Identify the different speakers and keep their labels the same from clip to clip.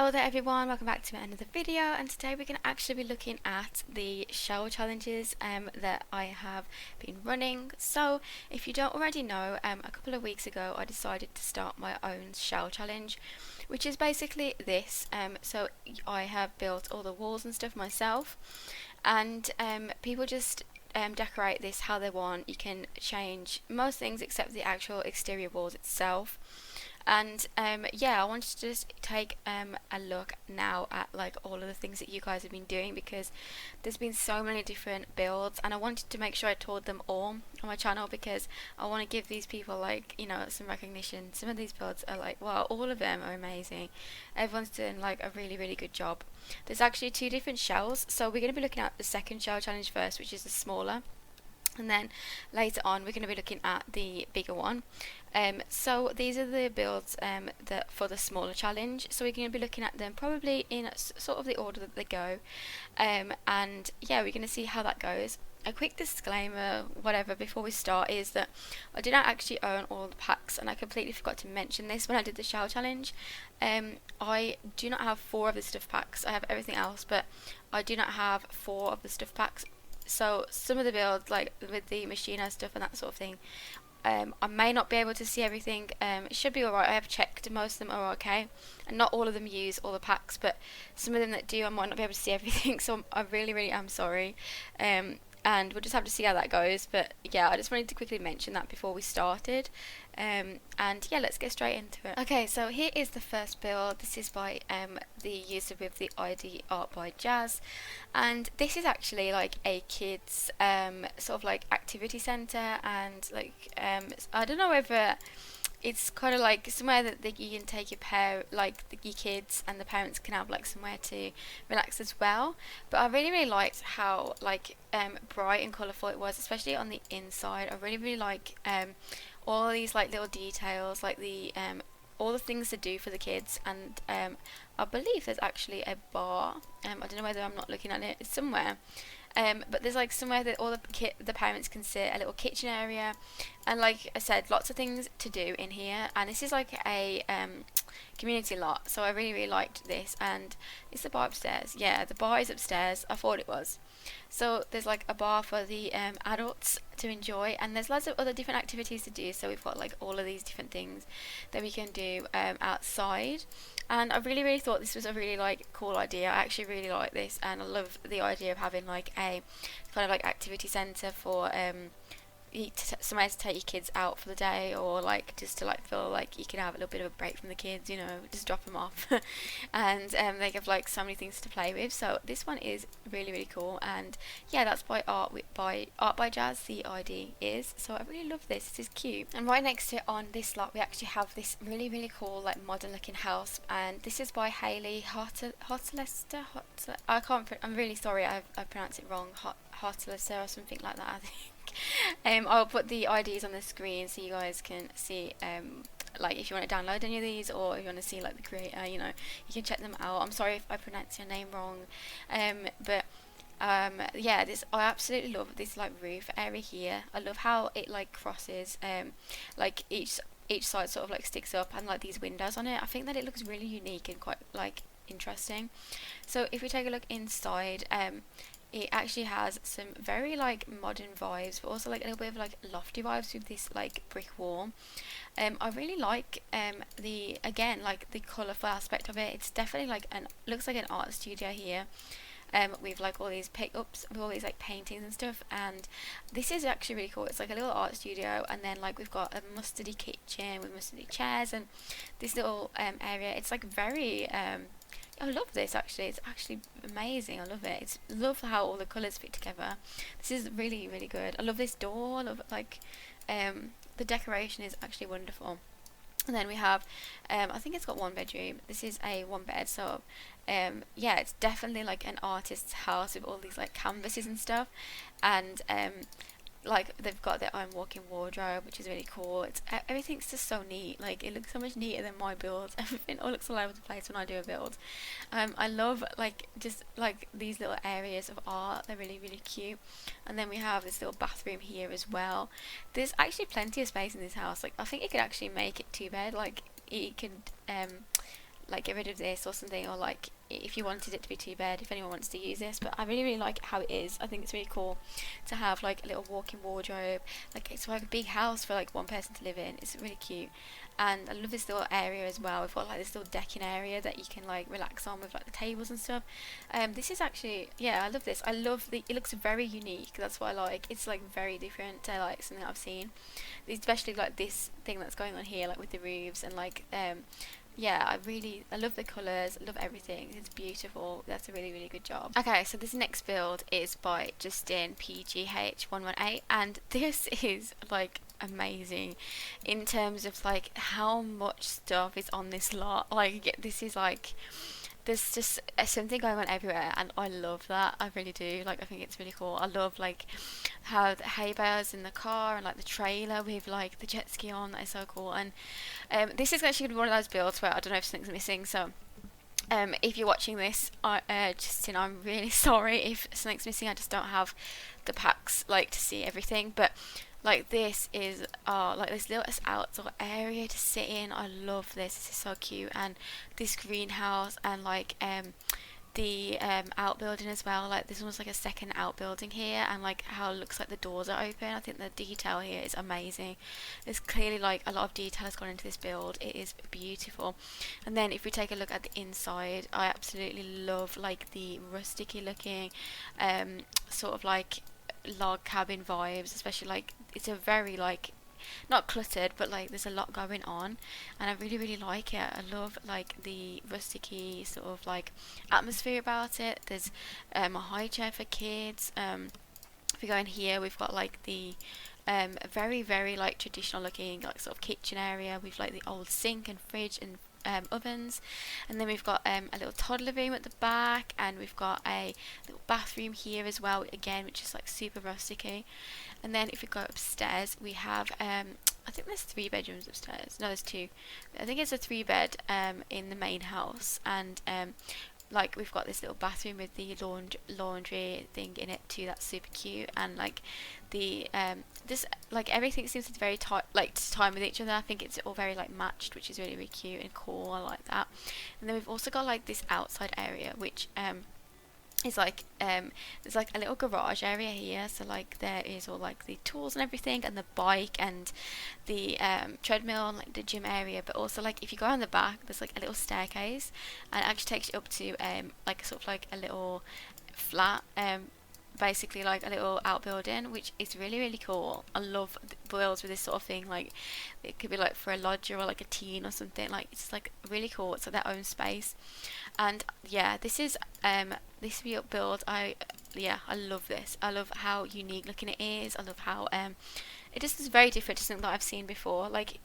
Speaker 1: Hello there everyone, welcome back to another video, and today we're going to actually be looking at the shell challenges that I have been running. So if you don't already know, a couple of weeks ago I decided to start my own shell challenge, which is basically this. So I have built all the walls and stuff myself, and people just decorate this how they want. You can change most things except the actual exterior walls itself. And yeah, I wanted to just take a look now at like all of the things that you guys have been doing, because there's been so many different builds, and I wanted to make sure I toured them all on my channel, because I want to give these people, like, you know, some recognition. Some of these builds are like, wow, all of them are amazing. Everyone's doing like a really good job. There's actually two different shells, so we're going to be looking at the second shell challenge first, which is the smaller, and then later on we're going to be looking at the bigger one. So these are the builds that for the smaller challenge, so we're going to be looking at them probably in sort of the order that they go, and yeah, we're going to see how that goes. A quick disclaimer, whatever, before we start, is that I did not actually own all the packs, and I completely forgot to mention this when I did the shell challenge. I do not have 4 of the stuff packs. I have everything else, but I do not have 4 of the stuff packs. So some of the builds, like with the machina stuff and that sort of thing, I may not be able to see everything. It should be alright. I have checked, most of them are okay, and not all of them use all the packs, but some of them that do, I might not be able to see everything, so I really am sorry. And we'll just have to see how that goes. But yeah, I just wanted to quickly mention that before we started. And yeah, let's get straight into it. Okay, so here is the first build. This is by the user with the ID Art by Jazz, and this is actually like a kids sort of like activity center, and like I don't know whether it's kind of like somewhere that you can take your kids, and the parents can have like somewhere to relax as well. But I really liked how like bright and colourful it was, especially on the inside. I really like all these like little details, like the all the things to do for the kids. And I believe there's actually a bar. I don't know whether I'm not looking at it. It's somewhere. But there's like somewhere that all the parents can sit, a little kitchen area, and like I said, lots of things to do in here. And this is like a community lot, so I really liked this. And is the bar upstairs? Yeah, the bar is upstairs. I thought it was. So there's like a bar for the adults to enjoy, and there's lots of other different activities to do. So we've got like all of these different things that we can do outside. And I really thought this was a really like cool idea. I actually really like this, and I love the idea of having like a kind of like activity centre for somewhere to take your kids out for the day, or like just to like feel like you can have a little bit of a break from the kids, you know, just drop them off. And they have like so many things to play with. So this one is really cool, and yeah, that's by Art by Jazz, the ID is. So I really love this. This is cute. And right next to it on this lot, we actually have this really cool like modern looking house, and this is by Hayley Hotelester. I'm really sorry, I pronounced it wrong. Hotelester or something like that, I think. I'll put the IDs on the screen so you guys can see like if you want to download any of these, or if you want to see like the creator, you know, you can check them out. I'm sorry if I pronounced your name wrong, but yeah, I absolutely love this like roof area here. I love how it like crosses, like each side sort of like sticks up, and like these windows on it. I think that it looks really unique and quite like interesting. So if we take a look inside, it actually has some very like modern vibes, but also like a little bit of like lofty vibes with this like brick wall. I really like the, again, like the colourful aspect of it. It's definitely like looks like an art studio here, with like all these pickups with all these like paintings and stuff. And this is actually really cool. It's like a little art studio, and then like we've got a mustardy kitchen with mustardy chairs, and this little area. It's like very I love this actually. It's actually amazing. I love it. I love how all the colours fit together. This is really good. I love this door. I love like the decoration is actually wonderful. And then we have I think it's got 1 bedroom. This is a 1 bed, so yeah, it's definitely like an artist's house with all these like canvases and stuff. And like they've got their own walk-in wardrobe, which is really cool. Everything's just so neat. Like it looks so much neater than my build. Everything all looks all over the place when I do a build. I love like just like these little areas of art. They're really cute. And then we have this little bathroom here as well. There's actually plenty of space in this house. Like I think you could actually make it 2 bed. Like it could like get rid of this or something, or like if you wanted it to be 2 bed, if anyone wants to use this. But I really like how it is. I think it's really cool to have like a little walk-in wardrobe. Like it's like a big house for like one person to live in. It's really cute. And I love this little area as well. We've got like this little decking area that you can like relax on with like the tables and stuff. This is actually, yeah, I love this. I love it looks very unique. That's what I like. It's like very different to like something I've seen, especially like this thing that's going on here, like with the roofs and like yeah, I love the colours, I love everything. It's beautiful. That's a really good job. Okay, so this next build is by Justin PGH118, and this is like amazing in terms of like how much stuff is on this lot. Like this is like, there's just something going on everywhere, and I love that. I really do. Like, I think it's really cool. I love like how the hay bales in the car and like the trailer with like the jet ski on. That is so cool. And this is actually gonna be one of those builds where I don't know if something's missing. So if you're watching this, Justin, I'm really sorry if something's missing. I just don't have the packs like to see everything, but like this is like this little outdoor area to sit in. I love this. This is so cute. And this greenhouse and like the outbuilding as well. Like this one's like a second outbuilding here, and like how it looks like the doors are open. I think the detail here is amazing. There's clearly like a lot of detail has gone into this build. It is beautiful. And then if we take a look at the inside, I absolutely love like the rusticy looking sort of like log cabin vibes, especially like it's a very like not cluttered, but like there's a lot going on, and I really like it. I love like the rusticy sort of like atmosphere about it. There's a high chair for kids. If we go in here, we've got like the very like traditional looking like sort of kitchen area with like the old sink and fridge and ovens, and then we've got a little toddler room at the back, and we've got a little bathroom here as well, again, which is like super rusticy. And then if we go upstairs, we have I think there's 3 bedrooms upstairs. No, there's 2. I think it's a 3-bed in the main house, and like we've got this little bathroom with the laundry thing in it too. That's super cute. And like the this like everything seems to be very like to time with each other. I think it's all very like matched, which is really cute and cool. I like that. And then we've also got like this outside area, which is like there's like a little garage area here, so like there is all like the tools and everything, and the bike and the treadmill and like the gym area. But also like if you go on the back, there's like a little staircase, and it actually takes you up to like sort of like a little flat, basically like a little outbuilding, which is really cool. I love builds with this sort of thing. Like it could be like for a lodger or like a teen or something. Like it's like really cool. It's like their own space. And yeah, this is this build, I love this. I love how unique looking it is. I love how it just is very different to something that I've seen before. Like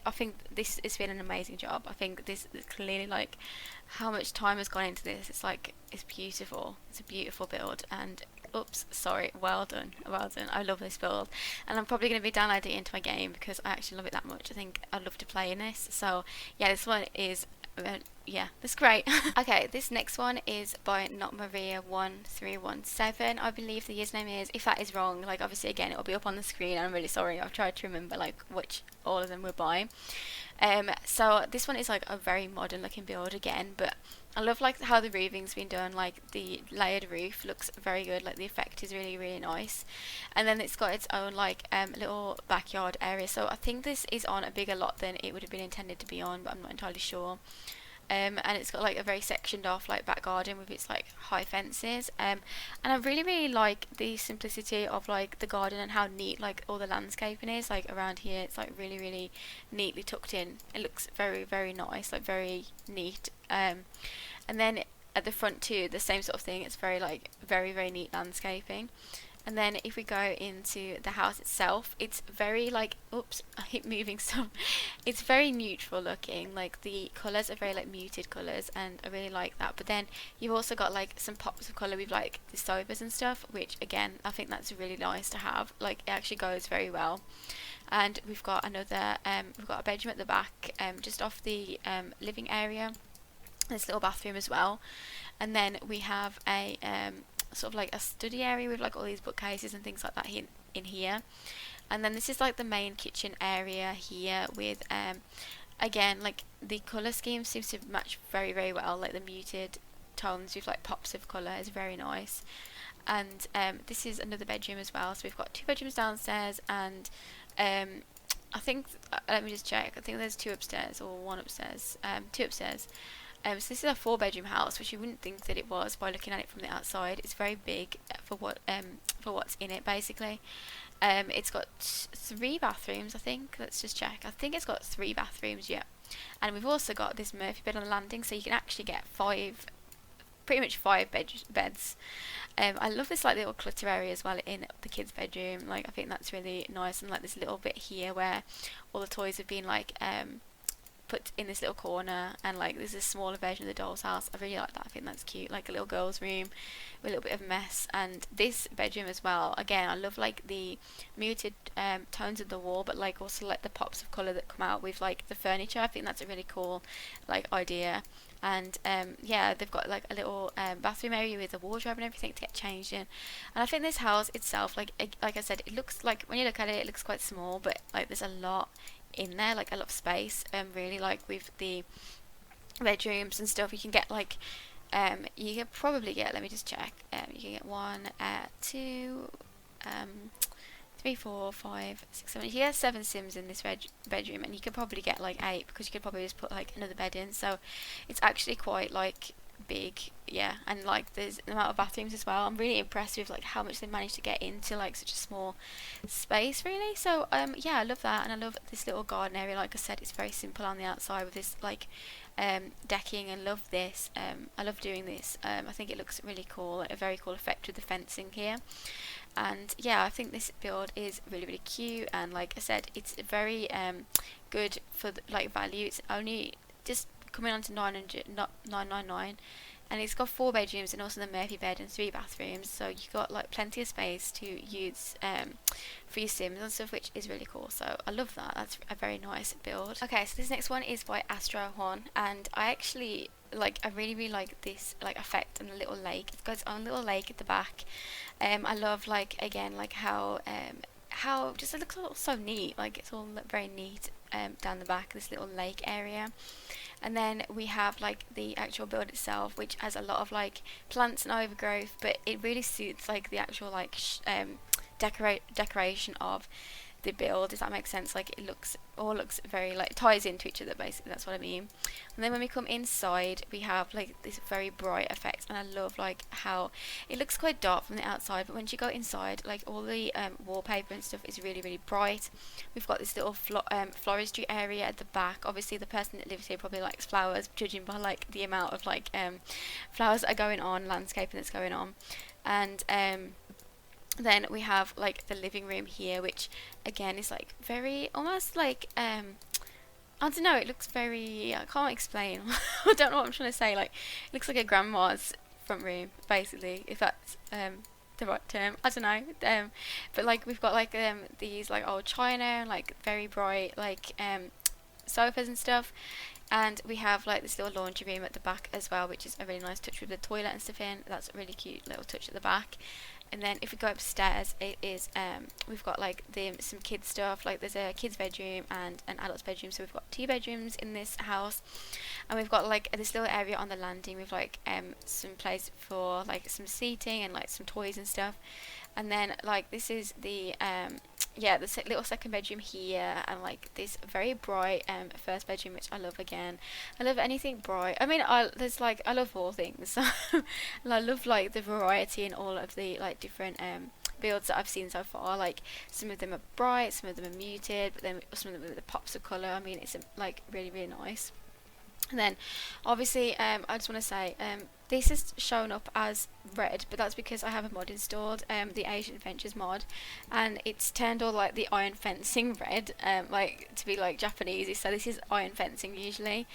Speaker 1: I think this has been an amazing job. I think this is clearly like how much time has gone into this. It's like, it's beautiful. It's a beautiful build, and oops, sorry, well done. I love this build, and I'm probably going to be downloading it into my game because I actually love it that much. I think I'd love to play in this. So yeah, this one is yeah, that's great. Okay, this next one is by Not Maria 1317, I believe the username is. If that is wrong, like obviously again it'll be up on the screen. I'm really sorry. I've tried to remember like which all of them were by. So this one is like a very modern looking build again, but I love like how the roofing's been done. Like the layered roof looks very good. Like the effect is really nice, and then it's got its own like little backyard area. So I think this is on a bigger lot than it would have been intended to be on, but I'm not entirely sure. And it's got like a very sectioned off like back garden with its like high fences, and I really like the simplicity of like the garden and how neat like all the landscaping is like around here. It's like really neatly tucked in. It looks very nice, like very neat. And then at the front too, the same sort of thing. It's very like very neat landscaping. And then if we go into the house itself, it's very like, oops, I keep moving some. It's very neutral looking. Like the colours are very like muted colours, and I really like that. But then you've also got like some pops of colour with like the sofas and stuff, which again I think that's really nice to have. Like it actually goes very well. And we've got another we've got a bedroom at the back, just off the living area. This little bathroom as well. And then we have a sort of like a study area with like all these bookcases and things like that in here. And then this is like the main kitchen area here with again, like the colour scheme seems to match very, very well, like the muted tones with like pops of colour is very nice. And this is another bedroom as well, so we've got 2 bedrooms downstairs, and I think, let me just check, I think there's 2 upstairs or 1 upstairs, 2 upstairs. So this is a 4-bedroom house, which you wouldn't think that it was by looking at it from the outside. It's very big for what's in it, basically. It's got 3 bathrooms, I think. Let's just check. I think it's got 3 bathrooms, yeah. And we've also got this Murphy bed on the landing, so you can actually get 5, pretty much 5 beds. I love this like little clutter area as well in the kids' bedroom. Like, I think that's really nice, and like this little bit here where all the toys have been like put in this little corner, and like there's a smaller version of the doll's house. I really like that. I think that's cute, like a little girl's room with a little bit of mess. And this bedroom as well, again, I love like the muted tones of the wall, but like also like the pops of colour that come out with like the furniture. I think that's a really cool like idea. And yeah, they've got like a little bathroom area with a wardrobe and everything to get changed in. And I think this house itself, like I said, it looks like, when you look at it, it looks quite small, but like there's a lot in there, like a lot of space. Really, like with the bedrooms and stuff, you can get like you can probably get, let me just check, you can get 1 2 3 4 5 6 7, you get 7 Sims in this bedroom, and you could probably get like 8, because you could probably just put like another bed in. So it's actually quite like big, yeah. And like there's the amount of bathrooms as well. I'm really impressed with like how much they managed to get into like such a small space, really. So yeah, I love that, and I love this little garden area. Like I said, it's very simple on the outside with this like decking, and love this. I love doing this. I think it looks really cool, like a very cool effect with the fencing here. And yeah, I think this build is really, really cute, and like I said, it's very good for the, like value. It's only just coming on to 999, and it's got 4 bedrooms and also the Murphy bed and 3 bathrooms, so you've got like plenty of space to use for your Sims and stuff, which is really cool. So I love that. That's a very nice build. Okay, so this next one is by Astro One, and I actually like, I really, really like this like effect on a little lake. It's got its own little lake at the back. I love like, again, like how just it looks all so neat. Like it's all very neat down the back, this little lake area. And then we have like the actual build itself, which has a lot of like plants and overgrowth, but it really suits like the actual like decoration of the build, if that makes sense. Like it looks very like ties into each other, basically. That's what I mean. And then when we come inside, we have like this very bright effect, and I love like how it looks quite dark from the outside, but once you go inside, like all the wallpaper and stuff is really, really bright. We've got this little floristry area at the back. Obviously the person that lives here probably likes flowers, judging by like the amount of like flowers that are going on, landscaping that's going on. And then we have like the living room here, which again is like very almost like I don't know, it looks very, I can't explain. I don't know what I'm trying to say. Like it looks like a grandma's front room, basically, if that's the right term. I don't know. But like we've got like these like old china and like very bright like sofas and stuff. And we have like this little laundry room at the back as well, which is a really nice touch with the toilet and stuff in. That's a really cute little touch at the back. And then if we go upstairs, it is we've got like some kids stuff. Like there's a kids bedroom and an adult's bedroom, so we've got 2 bedrooms in this house. And we've got like this little area on the landing with like some place for like some seating and like some toys and stuff. And then like this is the yeah, the little second bedroom here, and like this very bright first bedroom, which I love. Again, I love anything bright. I mean, I love all things. And I love like the variety in all of the like different builds that I've seen so far. Like some of them are bright, some of them are muted, but then some of them with the pops of colour. I mean, it's like really, really nice. And then obviously I just want to say this is shown up as red, but that's because I have a mod installed, the Asian Adventures mod, and it's turned all like the iron fencing red, like to be like Japanese. So this is iron fencing usually.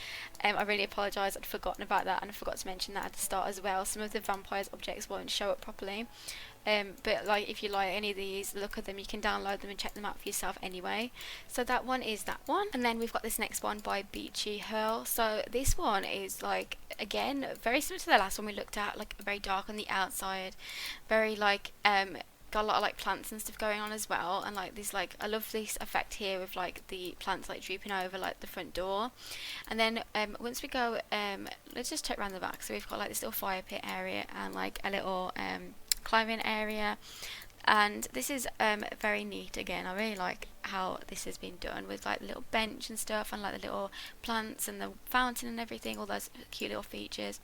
Speaker 1: I really apologise, I'd forgotten about that, and I forgot to mention that at the start as well. Some of the vampires objects won't show up properly. But like if you like any of these, look at them, you can download them and check them out for yourself anyway. So that one is that one. And then we've got this next one by Beachy Hurl. So this one is like, again, very similar to the last one we looked at, like very dark on the outside, very like got a lot of like plants and stuff going on as well, and like this, like I love this effect here with like the plants like drooping over like the front door. And then once we go, let's just check around the back. So we've got like this little fire pit area and like a little climbing area. And this is very neat. Again, I really like how this has been done with like the little bench and stuff, and like the little plants and the fountain and everything, all those cute little features.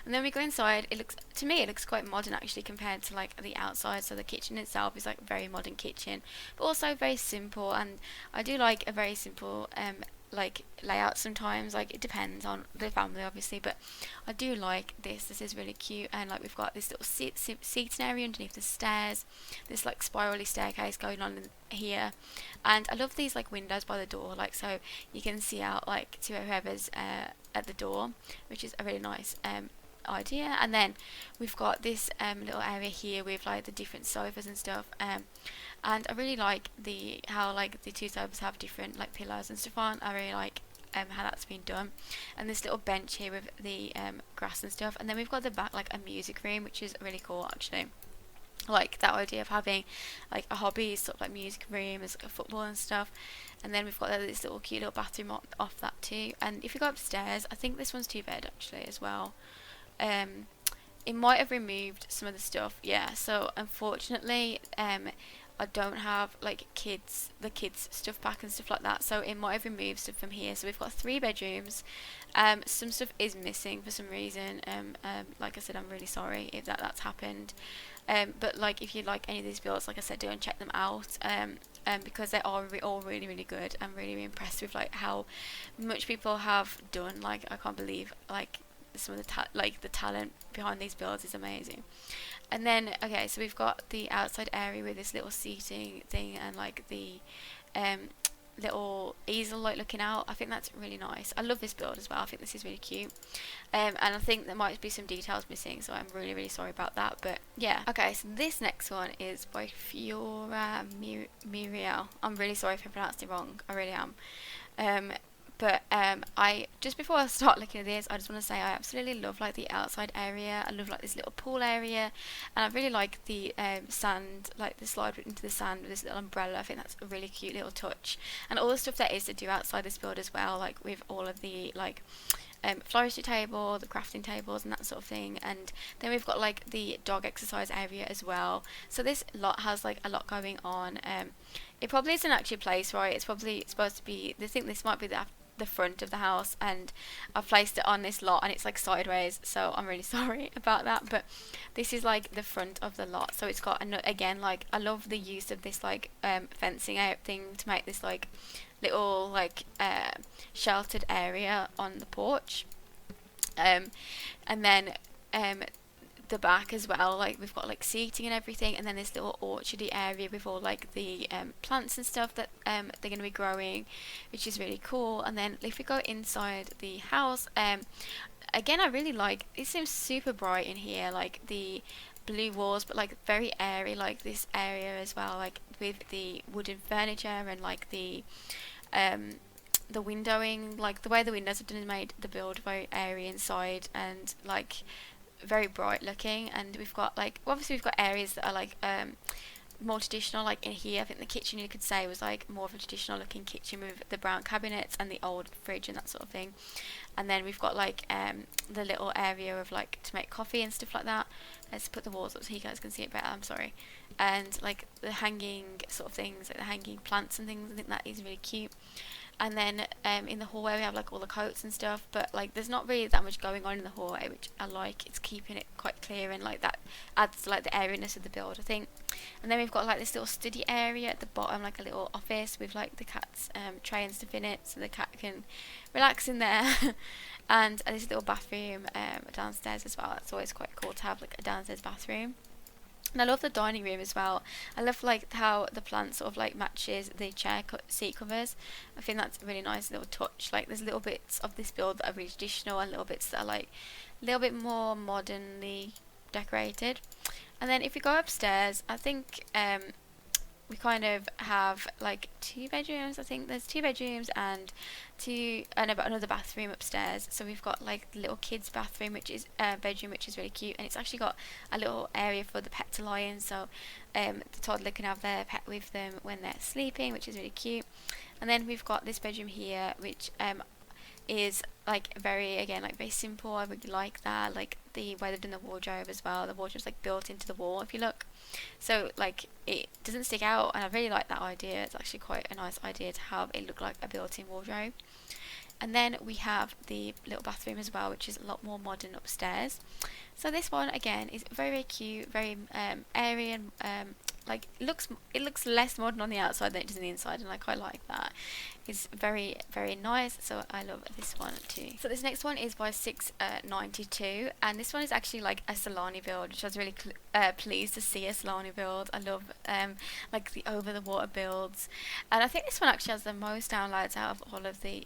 Speaker 1: And then we go inside. It looks, to me, it looks quite modern actually compared to like the outside. So the kitchen itself is like a very modern kitchen, but also very simple. And I do like a very simple like layout sometimes. Like it depends on the family obviously, but I do like this is really cute. And like we've got this little seating area underneath the stairs, this like spirally staircase going on in here. And I love these like windows by the door, like so you can see out like to whoever's at the door, which is a really nice idea. And then we've got this little area here with like the different sofas and stuff, and I really like how like the two sofas have different like pillows and stuff on. I really like how that's been done. And this little bench here with the grass and stuff. And then we've got the back like a music room, which is really cool actually. Like that idea of having like a hobby sort of like music room, as like a football and stuff. And then we've got this little cute little bathroom off that too. And if you go upstairs, I think this one's 2-bed actually as well. It might have removed some of the stuff, yeah. So unfortunately, I don't have like the kids stuff back and stuff like that, so it might have removed stuff from here. So we've got 3 bedrooms. Some stuff is missing for some reason. Like I said, I'm really sorry if that's happened. But like if you like any of these builds, like I said, do and check them out. Because they are all really really good. I'm really, really impressed with like how much people have done. Like I can't believe like some of the talent behind these builds is amazing. And then okay, so we've got the outside area with this little seating thing and like the little easel like looking out. I think that's really nice. I love this build as well. I think this is really cute. And I think there might be some details missing, so I'm really really sorry about that. But yeah, okay, so this next one is by Fiora Muriel. I'm really sorry if I pronounced it wrong, I really am. But I just before I start looking at this, I just want to say I absolutely love like the outside area. I love like this little pool area, and I really like the sand, like the slide into the sand with this little umbrella. I think that's a really cute little touch, and all the stuff there is to do outside this build as well, like with all of the like floristry table, the crafting tables and that sort of thing. And then we've got like the dog exercise area as well. So this lot has like a lot going on. It probably isn't actually placed right. It's probably supposed to be, they think this might be the front of the house, and I've placed it on this lot and it's like sideways, so I'm really sorry about that. But this is like the front of the lot, so it's got again, like I love the use of this like fencing out thing to make this like little like sheltered area on the porch. And then the back as well, like we've got like seating and everything, and then this little orchardy area with all like the plants and stuff that they're going to be growing, which is really cool. And then if we go inside the house, again I really like, it seems super bright in here, like the blue walls, but like very airy, like this area as well, like with the wooden furniture and like the windowing, like the way the windows have done made the build very airy inside and like very bright looking. And we've got like, obviously we've got areas that are like more traditional, like in here I think the kitchen you could say was like more of a traditional looking kitchen with the brown cabinets and the old fridge and that sort of thing. And then we've got like the little area of like to make coffee and stuff like that. Let's put the walls up so you guys can see it better, I'm sorry. And like the hanging sort of things, like the hanging plants and things, I think that is really cute. And then in the hallway we have like all the coats and stuff, but like there's not really that much going on in the hallway, which I like. It's keeping it quite clear, and like that adds to like the airiness of the build, I think. And then we've got like this little study area at the bottom, like a little office with like the cat's tray and stuff in it, so the cat can relax in there. And this little bathroom downstairs as well. It's always quite cool to have like a downstairs bathroom. And I love the dining room as well. I love like how the plant sort of like matches the seat covers. I think that's a really nice little touch. Like there's little bits of this build that are really traditional and little bits that are like a little bit more modernly decorated. And then if you go upstairs, I think we kind of have like 2 bedrooms. I think there's 2 bedrooms and another bathroom upstairs. So we've got like little kids bathroom, which is bedroom, which is really cute, and it's actually got a little area for the pet to lie in, so the toddler can have their pet with them when they're sleeping, which is really cute. And then we've got this bedroom here, which is like very simple. I really like that, like the way they've done the wardrobe as well. The wardrobe's like built into the wall if you look, so like it doesn't stick out, and I really like that idea. It's actually quite a nice idea to have it look like a built-in wardrobe. And then we have the little bathroom as well, which is a lot more modern upstairs. So this one again is very, very cute, very airy, and like it looks less modern on the outside than it does on the inside, and I quite like that. It's very, very nice, so I love this one too. So this next one is by 692, and this one is actually like a Solani build, which I was really pleased to see a Solani build. I love like the over the water builds, and I think this one actually has the most downloads out of all of the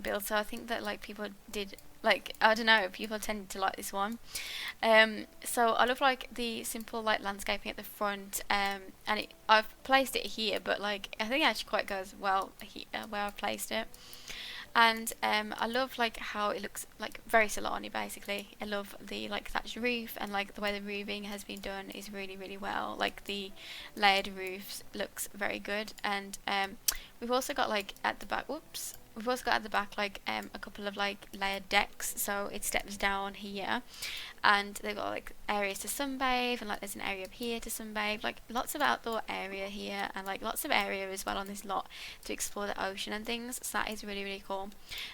Speaker 1: builds. So I think that like people did, like, I don't know, people tended to like this one. So I love like the simple like landscaping at the front, and I've placed it here, but like I think it actually quite goes well here, where I've placed it. And I love like how it looks like very Solani basically. I love the like thatched roof, and like the way the roofing has been done is really, really well. Like the layered roofs looks very good. And we've also got like at the back, we've also got at the back like a couple of like layered decks, so it steps down here, and they've got like areas to sunbathe, and like there's an area up here to sunbathe, like lots of outdoor area here, and like lots of area as well on this lot to explore the ocean and things. So that is really, really cool.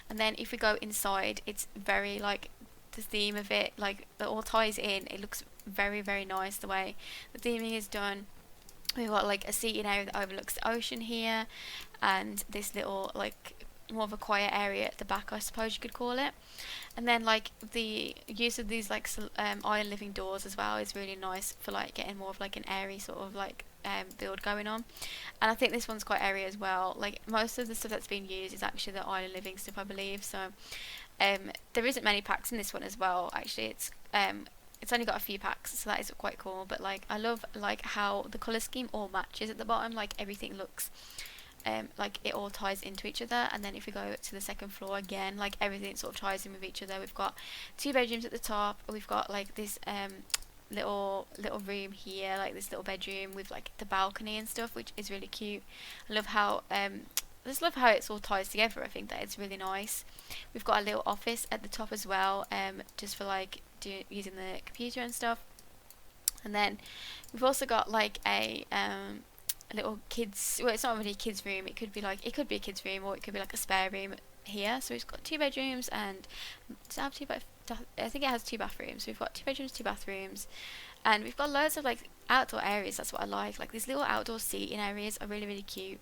Speaker 1: And then if we go inside, it's very like the theme of it, like it all ties in. It looks very, very nice the way the theming is done. We've got like a seating area that overlooks the ocean here, and this little like more of a quiet area at the back, I suppose you could call it. And then like the use of these like iron living doors as well is really nice for like getting more of like an airy sort of like build going on. And I think this one's quite airy as well. Like most of the stuff that's been used is actually the iron living stuff, I believe. So there isn't many packs in this one as well. Actually, it's only got a few packs, so that is quite cool. But like I love like how the colour scheme all matches at the bottom. Like everything looks like it all ties into each other. And then if we go to the second floor again, like everything sort of ties in with each other. We've got 2 bedrooms at the top. We've got like this little room here, like this little bedroom with like the balcony and stuff, which is really cute. I love how I just love how it's all ties together. I think that it's really nice. We've got a little office at the top as well, just for like using the computer and stuff. And then we've also got like a little kids, well, it's not really a kids room, it could be a kids room, or it could be like a spare room here. So it's got 2 bedrooms, and I think it has 2 bathrooms. So we've got 2 bedrooms, 2 bathrooms, and we've got loads of like outdoor areas. That's what I like these little outdoor seating areas are really, really cute.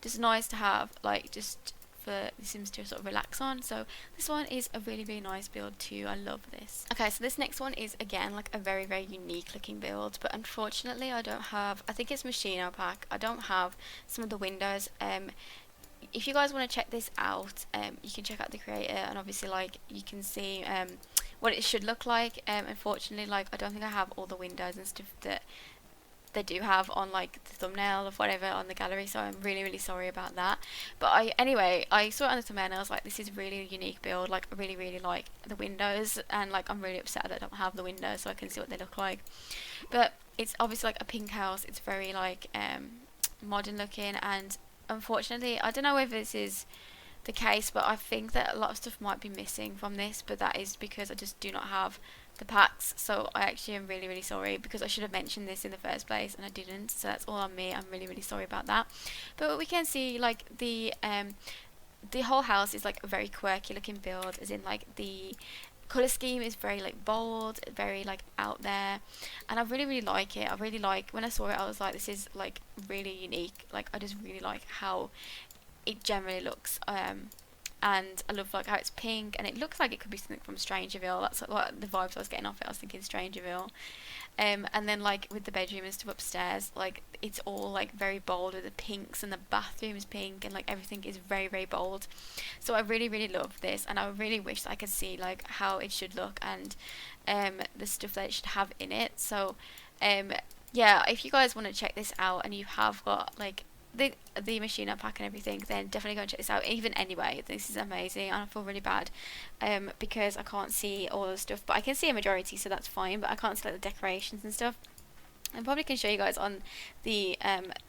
Speaker 1: Just nice to have, like, just for the Sims to sort of relax on. So this one is a really, really nice build too. I love this. Okay, so this next one is again like a very, very unique looking build, but unfortunately I don't have, I think it's Machino pack, I don't have some of the windows. If you guys want to check this out, you can check out the creator, and obviously like you can see what it should look like. Unfortunately, like I don't think I have all the windows and stuff that they do have on like the thumbnail of whatever on the gallery, so I'm really, really sorry about that. But anyway, I saw it on the thumbnail and I was like, this is really a unique build. Like I really, really like the windows, and like I'm really upset that I don't have the windows so I can see what they look like. But it's obviously like a pink house. It's very like modern looking, and unfortunately I don't know whether this is the case, but I think that a lot of stuff might be missing from this, but that is because I just do not have the packs. So I actually am really, really sorry, because I should have mentioned this in the first place and I didn't, so that's all on me. I'm really, really sorry about that. But we can see like the whole house is like a very quirky looking build, as in like the colour scheme is very like bold, very like out there, and I really, really like it. I really like, when I saw it I was like, this is like really unique. Like I just really like how it generally looks, and I love like how it's pink, and it looks like it could be something from Strangerville. That's what the vibes I was getting off it. I was thinking Strangerville. And then like with the bedroom and stuff upstairs, like it's all like very bold with the pinks, and the bathroom is pink, and like everything is very, very bold. So I really, really love this, and I really wish I could see like how it should look, and the stuff that it should have in it. So yeah, if you guys want to check this out and you have got like the machine pack and everything, then definitely go and check this out. Even anyway, this is amazing, and I feel really bad because I can't see all the stuff, but I can see a majority, so that's fine. But I can't see like the decorations and stuff. I probably can show you guys on the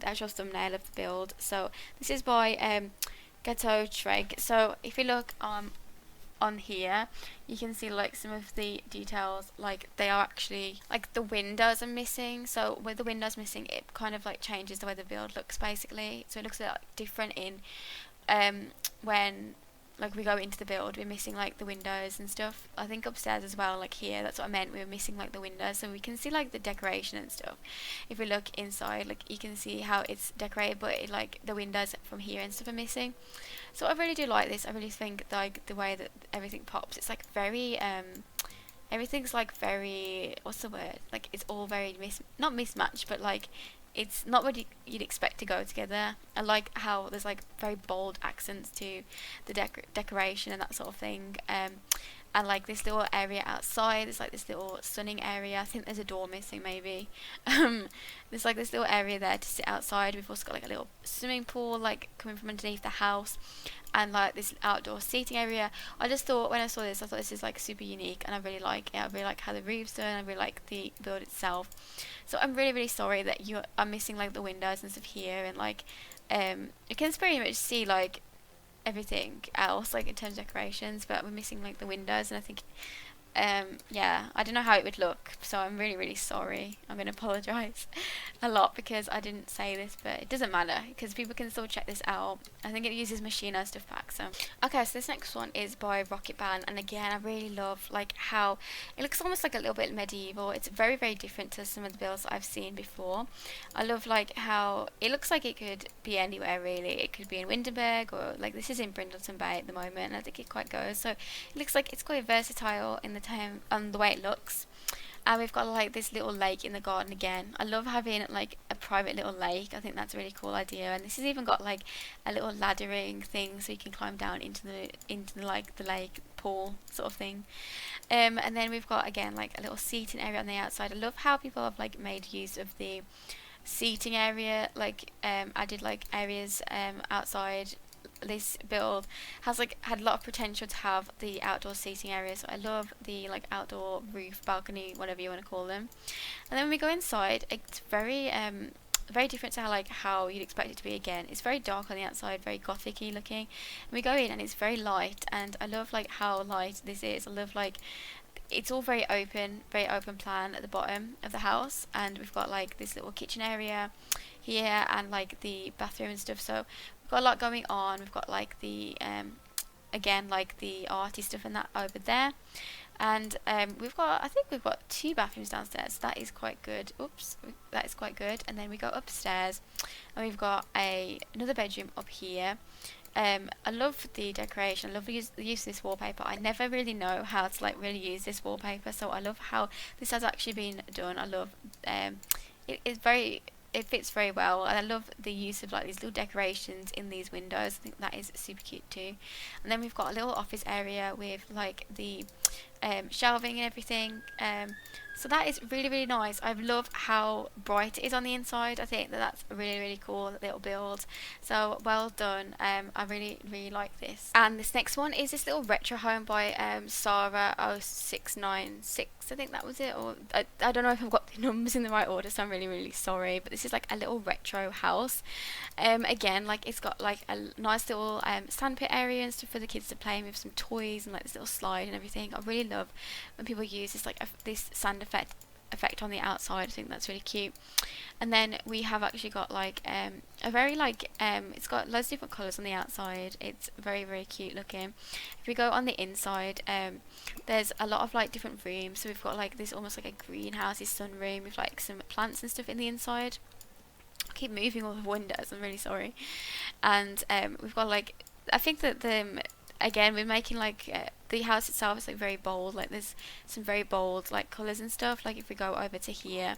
Speaker 1: actual thumbnail of the build. So this is by Gxxorgia. So if you look on here, you can see like some of the details, like they are actually like the windows are missing. So with the windows missing, it kind of like changes the way the build looks basically. So it looks a lot different in when like we go into the build, we're missing like the windows and stuff. I think upstairs as well, like here, that's what I meant, we were missing like the windows, so we can see like the decoration and stuff. If we look inside, like you can see how it's decorated, but it, like the windows from here and stuff are missing. So I really do like this. I really think like the way that everything pops, it's like very everything's like very, what's the word, like it's all very not mismatched, but like it's not what you'd expect to go together. I like how there's like very bold accents to the decoration and that sort of thing. And like this little area outside, there's like this little sunning area. I think there's a door missing maybe. There's like this little area there to sit outside. We've also got like a little swimming pool like coming from underneath the house, and like this outdoor seating area. I just thought when I saw this, I thought this is like super unique, and I really like it. I really like how the roof's done. I really like the build itself. So I'm really really sorry that you are missing like the windows and stuff here, and like you can pretty much see like everything else like in terms of decorations, but we're missing like the windows, and I think yeah, I don't know how it would look, so I'm really really sorry. I'm going to apologize a lot because I didn't say this, but it doesn't matter because people can still check this out. I think it uses Machina stuff pack. So okay, so this next one is by Rocket Band, and again I really love like how it looks almost like a little bit medieval. It's very very different to some of the builds that I've seen before. I love like how it looks like it could be anywhere really. It could be in Windenburg, or like this is in Brindleton Bay at the moment, and I think it quite goes. So it looks like it's quite versatile in the time the way it looks. And we've got like this little lake in the garden again. I love having like a private little lake. I think that's a really cool idea. And this has even got like a little laddering thing so you can climb down into the like the lake pool sort of thing. And then we've got again like a little seating area on the outside. I love how people have like made use of the seating area, like added like areas outside. This build has like had a lot of potential to have the outdoor seating area, so I love the like outdoor roof, balcony, whatever you want to call them. And then when we go inside, it's very different to how you'd expect it to be. Again, it's very dark on the outside, very gothic-y looking, and we go in and it's very light, and I love like how light this is. I love like it's all very open plan at the bottom of the house, and we've got like this little kitchen area here and like the bathroom and stuff. So we've got a lot going on. We've got like the again like the arty stuff and that over there, and I think we've got two bathrooms downstairs. So that is quite good. Oops, that is quite good. And then we go upstairs and we've got another bedroom up here. I love the decoration. I love the use of this wallpaper. I never really know how to like really use this wallpaper, so I love how this has actually been done. I love it fits very well, and I love the use of like these little decorations in these windows. I think that is super cute too. And then we've got a little office area with like the shelving and everything. So that is really really nice. I love how bright it is on the inside. I think that's a really really cool little build. So well done. I really really like this. And this next one is this little retro home by Sarah 0696. I think that was it, or I don't know if I've got the numbers in the right order, so I'm really really sorry. But this is like a little retro house. Again, like it's got like a nice little sandpit area and stuff for the kids to play with, some toys and like this little slide and everything. I really love when people use this like this sand effect on the outside. I think that's really cute. And then we have actually got like a very like it's got loads of different colours on the outside. It's very very cute looking. If we go on the inside, there's a lot of like different rooms. So we've got like this almost like a greenhouse sunroom with like some plants and stuff in the inside. I keep moving all the windows, I'm really sorry. And we've got like, I think that again we're making like the house itself is like very bold, like there's some very bold like colours and stuff. Like if we go over to here,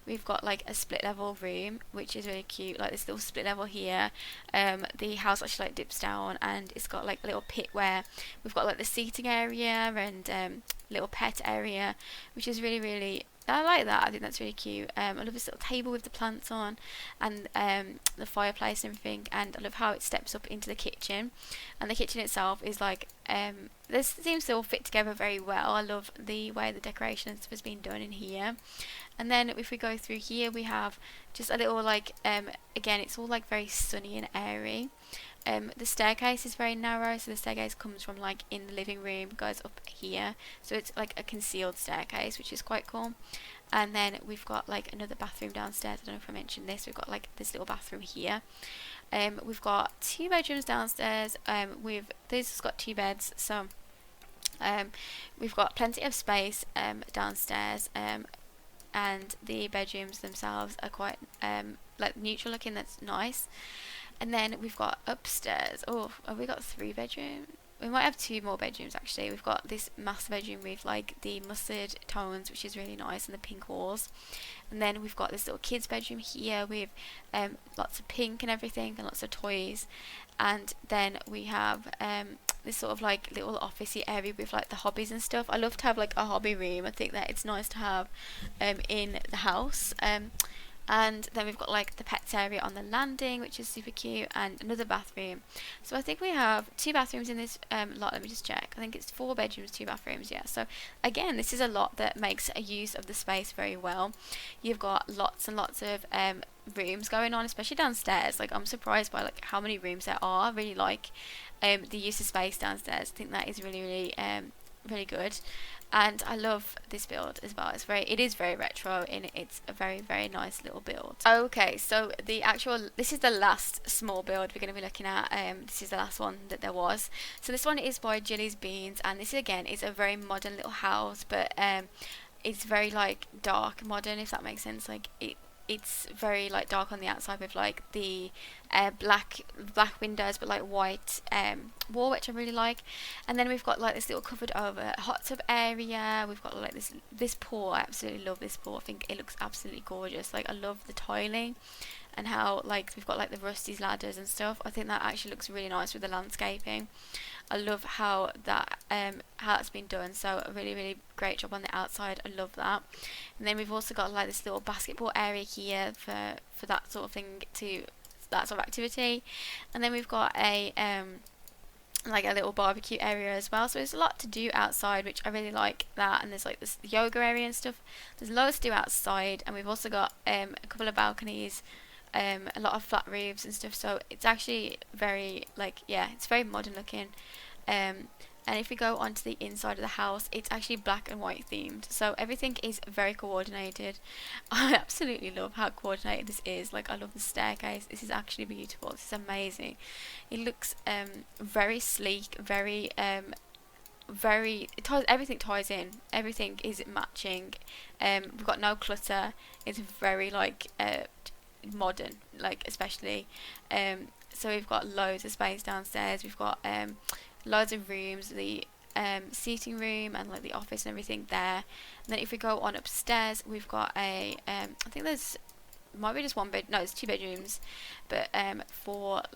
Speaker 1: we've got like a split level room which is really cute, like this little split level here. The house actually like dips down, and it's got like a little pit where we've got like the seating area and little pet area, which is really really I like that. I think that's really cute. I love this little table with the plants on, and the fireplace and everything. And I love how it steps up into the kitchen, and the kitchen itself is like this seems to all fit together very well. I love the way the decoration and stuff has been done in here. And then if we go through here, we have just a little like again, it's all like very sunny and airy. The staircase is very narrow, so the staircase comes from like in the living room, goes up here, so it's like a concealed staircase, which is quite cool. And then we've got like another bathroom downstairs. I don't know if I mentioned this. We've got like this little bathroom here. We've got 2 bedrooms downstairs. This has got 2 beds, so we've got plenty of space downstairs. And the bedrooms themselves are quite like neutral looking. That's nice. And then we've got upstairs. Oh, have we got 3 bedrooms? We might have 2 more bedrooms actually. We've got this master bedroom with like the mustard tones, which is really nice, and the pink walls. And then we've got this little kids bedroom here with lots of pink and everything, and lots of toys. And then we have this sort of like little officey area with like the hobbies and stuff. I love to have like a hobby room. I think that it's nice to have in the house. And then we've got like the pets area on the landing, which is super cute, and another bathroom. So I think we have 2 bathrooms in this lot. Let me just check. I think it's 4 bedrooms, 2 bathrooms. Yeah. So again, this is a lot that makes a use of the space very well. You've got lots and lots of rooms going on, especially downstairs. Like I'm surprised by like how many rooms there are. I really like the use of space downstairs. I think that is really, really really good. And I love this build as well. It is very retro, and it's a very, very nice little build. Okay, so this is the last small build we're going to be looking at. This is the last one that there was. So this one is by Jilly's Beans, and this again is a very modern little house, but it's very like dark modern, if that makes sense. Like it's very like dark on the outside with like the black windows, but like white wall, which I really like. And then we've got like this little covered over hot tub area. We've got like this pool. I absolutely love this pool. I think it looks absolutely gorgeous. Like I love the tiling and how like we've got like the Rusty's ladders and stuff. I think that actually looks really nice with the landscaping. I love how it's been done. So a really, really great job on the outside. I love that. And then we've also got like this little basketball area here for that sort of thing, that sort of activity. And then we've got a like a little barbecue area as well, so there's a lot to do outside, which I really like that. And there's like this yoga area and stuff. There's loads to do outside, and we've also got a couple of balconies, a lot of flat roofs and stuff, so it's actually very like, yeah, it's very modern looking. And if we go onto the inside of the house, it's actually black and white themed, so everything is very coordinated. I absolutely love how coordinated this is. Like I love the staircase. This is actually beautiful. This is amazing. It looks very sleek, very everything ties in. Everything is matching. We've got no clutter. It's very like modern, like especially. So we've got loads of space downstairs. We've got loads of rooms, the seating room and like the office and everything there. And then if we go on upstairs, we've got I think might be just 1 bed, no, it's 2 bedrooms, but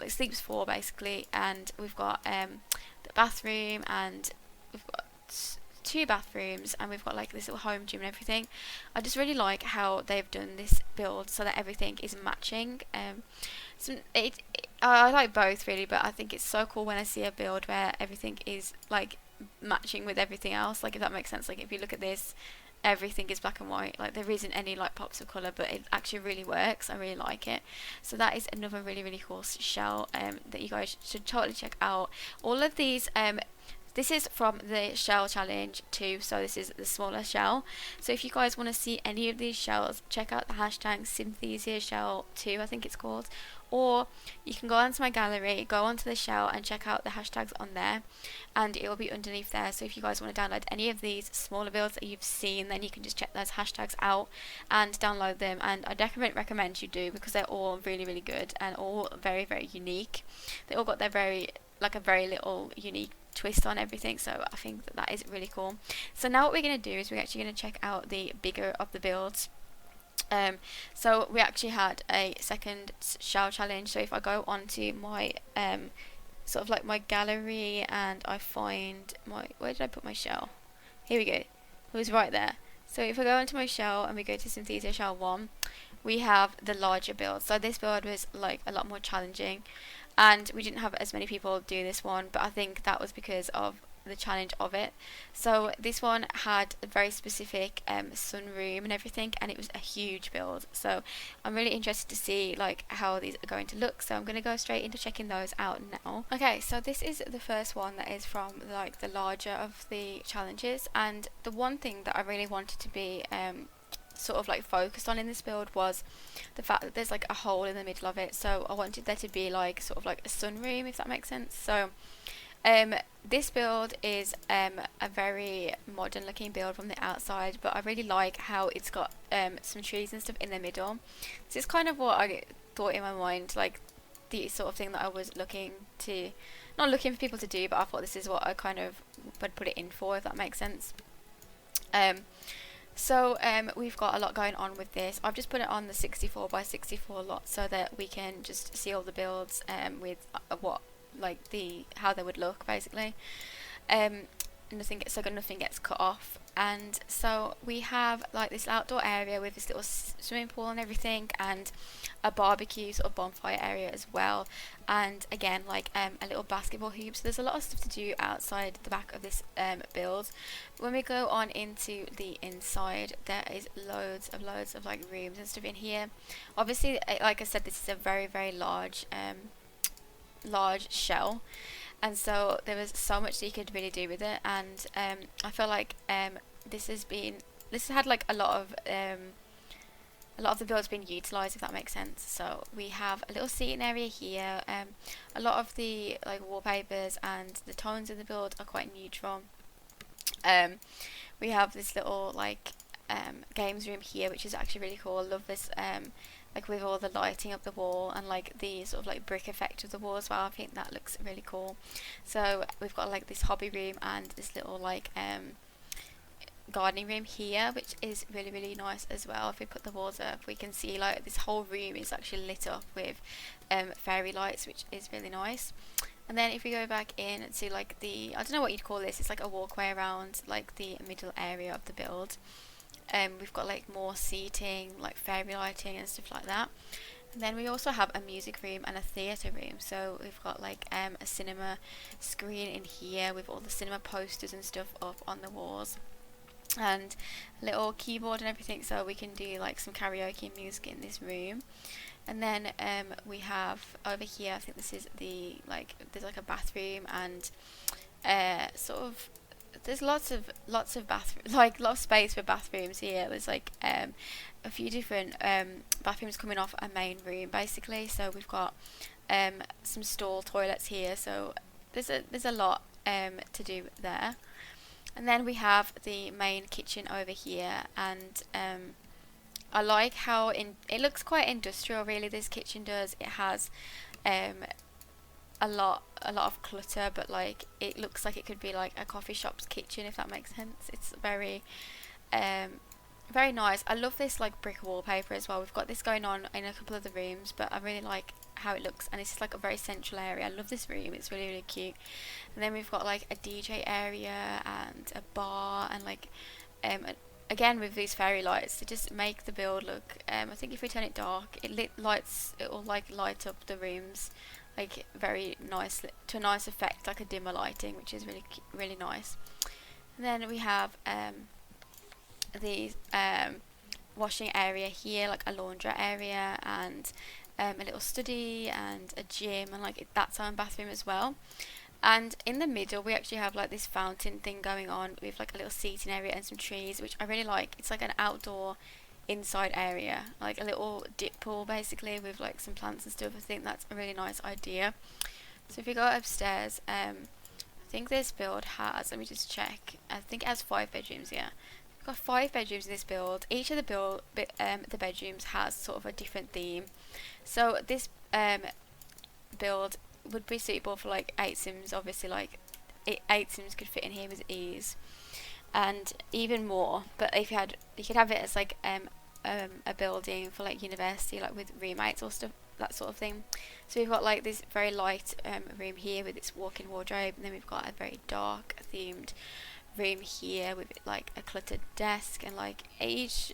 Speaker 1: sleeps 4 basically. And we've got the bathroom, and we've got 2 bathrooms, and we've got like this little home gym and everything. I just really like how they've done this build so that everything is matching. I like both really, but I think it's so cool when I see a build where everything is like matching with everything else. Like if that makes sense. Like if you look at this, everything is black and white. Like there isn't any like pops of colour, but it actually really works. I really like it. So that is another really, really cool shell that you guys should totally check out. All of these this is from the shell challenge too, so this is the smaller shell. So if you guys want to see any of these shells, check out the hashtag Simthesia shell 2, I think it's called. Or you can go onto my gallery, go onto the shell and check out the hashtags on there, and it will be underneath there. So if you guys want to download any of these smaller builds that you've seen, then you can just check those hashtags out and download them. And I definitely recommend you do, because they're all really, really good and all very, very unique. They all got their very little unique twist on everything, so I think that is really cool. So now what we're going to do is we're actually going to check out the bigger of the builds. So we actually had a second shell challenge. So if I go onto my sort of like my gallery and I find where did I put my shell? Here we go. It was right there. So if I go into my shell and we go to Simthesia shell 1, we have the larger build. So this build was like a lot more challenging, and we didn't have as many people do this one, but I think that was because of the challenge of it. So this one had a very specific sunroom and everything, and it was a huge build. So I'm really interested to see like how these are going to look. So I'm going to go straight into checking those out now. Okay, so this is the first one that is from like the larger of the challenges, and the one thing that I really wanted to be sort of like focused on in this build was the fact that there's like a hole in the middle of it. So I wanted there to be like sort of like a sunroom, if that makes sense. So this build is a very modern looking build from the outside, but I really like how it's got some trees and stuff in the middle. This is kind of what I thought in my mind, like the sort of thing that I was looking to, not looking for people to do, but I thought this is what I kind of would put it in for, if that makes sense. So we've got a lot going on with this. I've just put it on the 64 by 64 lot so that we can just see all the builds with what like how they would look basically. Nothing gets cut off. And so we have like this outdoor area with this little swimming pool and everything, and a barbecue sort of bonfire area as well, and again like a little basketball hoop. So there's a lot of stuff to do outside the back of this build. When we go on into the inside, there is loads of like rooms and stuff in here. Obviously, like I said, this is a very large shell, and so there was so much that you could really do with it. And I feel like this has had like a lot of the builds being utilised, if that makes sense. So we have a little seating area here. A lot of the like wallpapers and the tones in the build are quite neutral. We have this little like games room here, which is actually really cool. I love this like with all the lighting up the wall and like the sort of like brick effect of the wall as well. I think that looks really cool. So we've got like this hobby room and this little like gardening room here, which is really nice as well. If we put the walls up, we can see like this whole room is actually lit up with fairy lights, which is really nice. And then if we go back in and see like I don't know what you'd call this, it's like a walkway around like the middle area of the build. We've got like more seating, like fairy lighting and stuff like that. And then we also have a music room and a theatre room. So we've got like a cinema screen in here with all the cinema posters and stuff up on the walls, and a little keyboard and everything, so we can do like some karaoke music in this room. And then we have over here, I think this is there's like a bathroom, and sort of there's lots of like lot of space for bathrooms here. There's like a few different bathrooms coming off a main room basically. So we've got some stall toilets here, so there's a lot to do there. And then we have the main kitchen over here, and I like how it looks quite industrial really, this kitchen does. It has a lot of clutter, but like it looks like it could be like a coffee shop's kitchen, if that makes sense. It's very nice. I love this like brick wallpaper as well. We've got this going on in a couple of the rooms, but I really like how it looks, and this is like a very central area. I love this room, it's really cute. And then we've got like a DJ area and a bar, and like again with these fairy lights to just make the build look, I think if we turn it dark, it will like light up the rooms like very nice, to a nice effect, like a dimmer lighting, which is really nice. And then we have the washing area here, like a laundrette area, and a little study and a gym, and like that's our bathroom as well. And in the middle we actually have like this fountain thing going on with like a little seating area and some trees, which I really like. It's like an outdoor inside area, like a little dip pool basically with like some plants and stuff. I think that's a really nice idea. So if you go upstairs, I think this build has, let me just check, I think it has 5 bedrooms. Yeah, we've got 5 bedrooms in this build. Each of the bedrooms has sort of a different theme. So this build would be suitable for like 8 Sims. Obviously like 8 Sims could fit in here with ease, and even more. But if you could have it as like a building for like university, like with roommates or stuff, that sort of thing. So we've got like this very light room here with its walk-in wardrobe, and then we've got a very dark themed room here with like a cluttered desk, and like each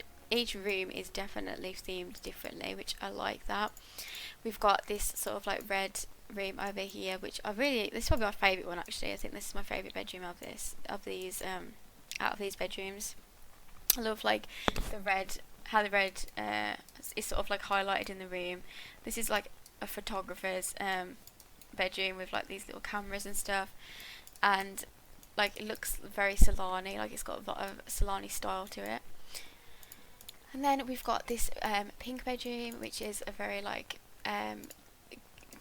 Speaker 1: room is definitely themed differently, which I like that. We've got this sort of like red room over here, which this is probably my favourite one actually. I think this is my favourite bedroom of these out of these bedrooms. I love like the red, how the red is sort of like highlighted in the room. This is like a photographer's bedroom with like these little cameras and stuff, and like it looks very Solani, like it's got a lot of Solani style to it. And then we've got this pink bedroom, which is a very like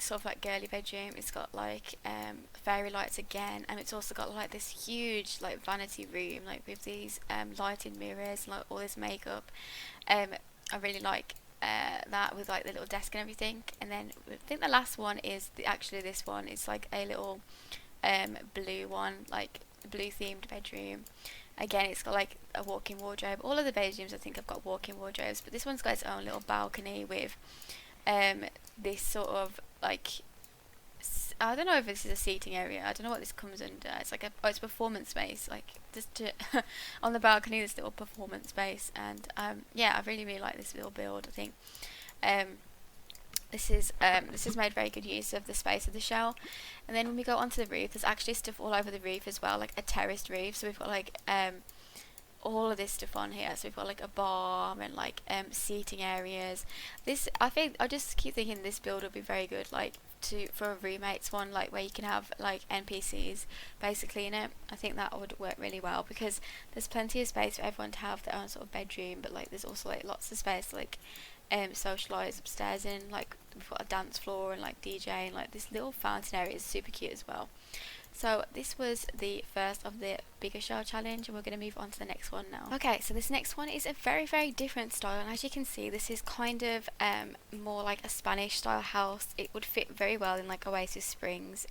Speaker 1: sort of like girly bedroom. It's got like fairy lights again, and it's also got like this huge like vanity room, like with these lighted mirrors and like all this makeup. I really like that, with like the little desk and everything. And then I think the last one is actually this one. It's like a little blue one, like blue themed bedroom. Again, it's got like a walk-in wardrobe. All of the bedrooms I think have got walk-in wardrobes, but this one's got its own little balcony with this sort of like, I don't know if this is a seating area. I don't know what this comes under. It's like it's performance space. Like just on the balcony, this little performance space, and yeah, I really like this little build. I think this is made very good use of the space of the shell. And then when we go onto the roof, there's actually stuff all over the roof as well, like a terraced roof. So we've got like all of this stuff on here. So we've got like a bar and like seating areas. This, I just keep thinking this build would be very good like for a roommates one, like where you can have like NPCs basically in it. I think that would work really well, because there's plenty of space for everyone to have their own sort of bedroom, but like there's also like lots of space like socialise upstairs in. Like we've got a dance floor and like DJ, and like this little fountain area is super cute as well. So this was the first of the bigger shell challenge, and we're going to move on to the next one now. Okay, so this next one is a very different style, and as you can see, this is kind of more like a Spanish style house. It would fit very well in like Oasis Springs.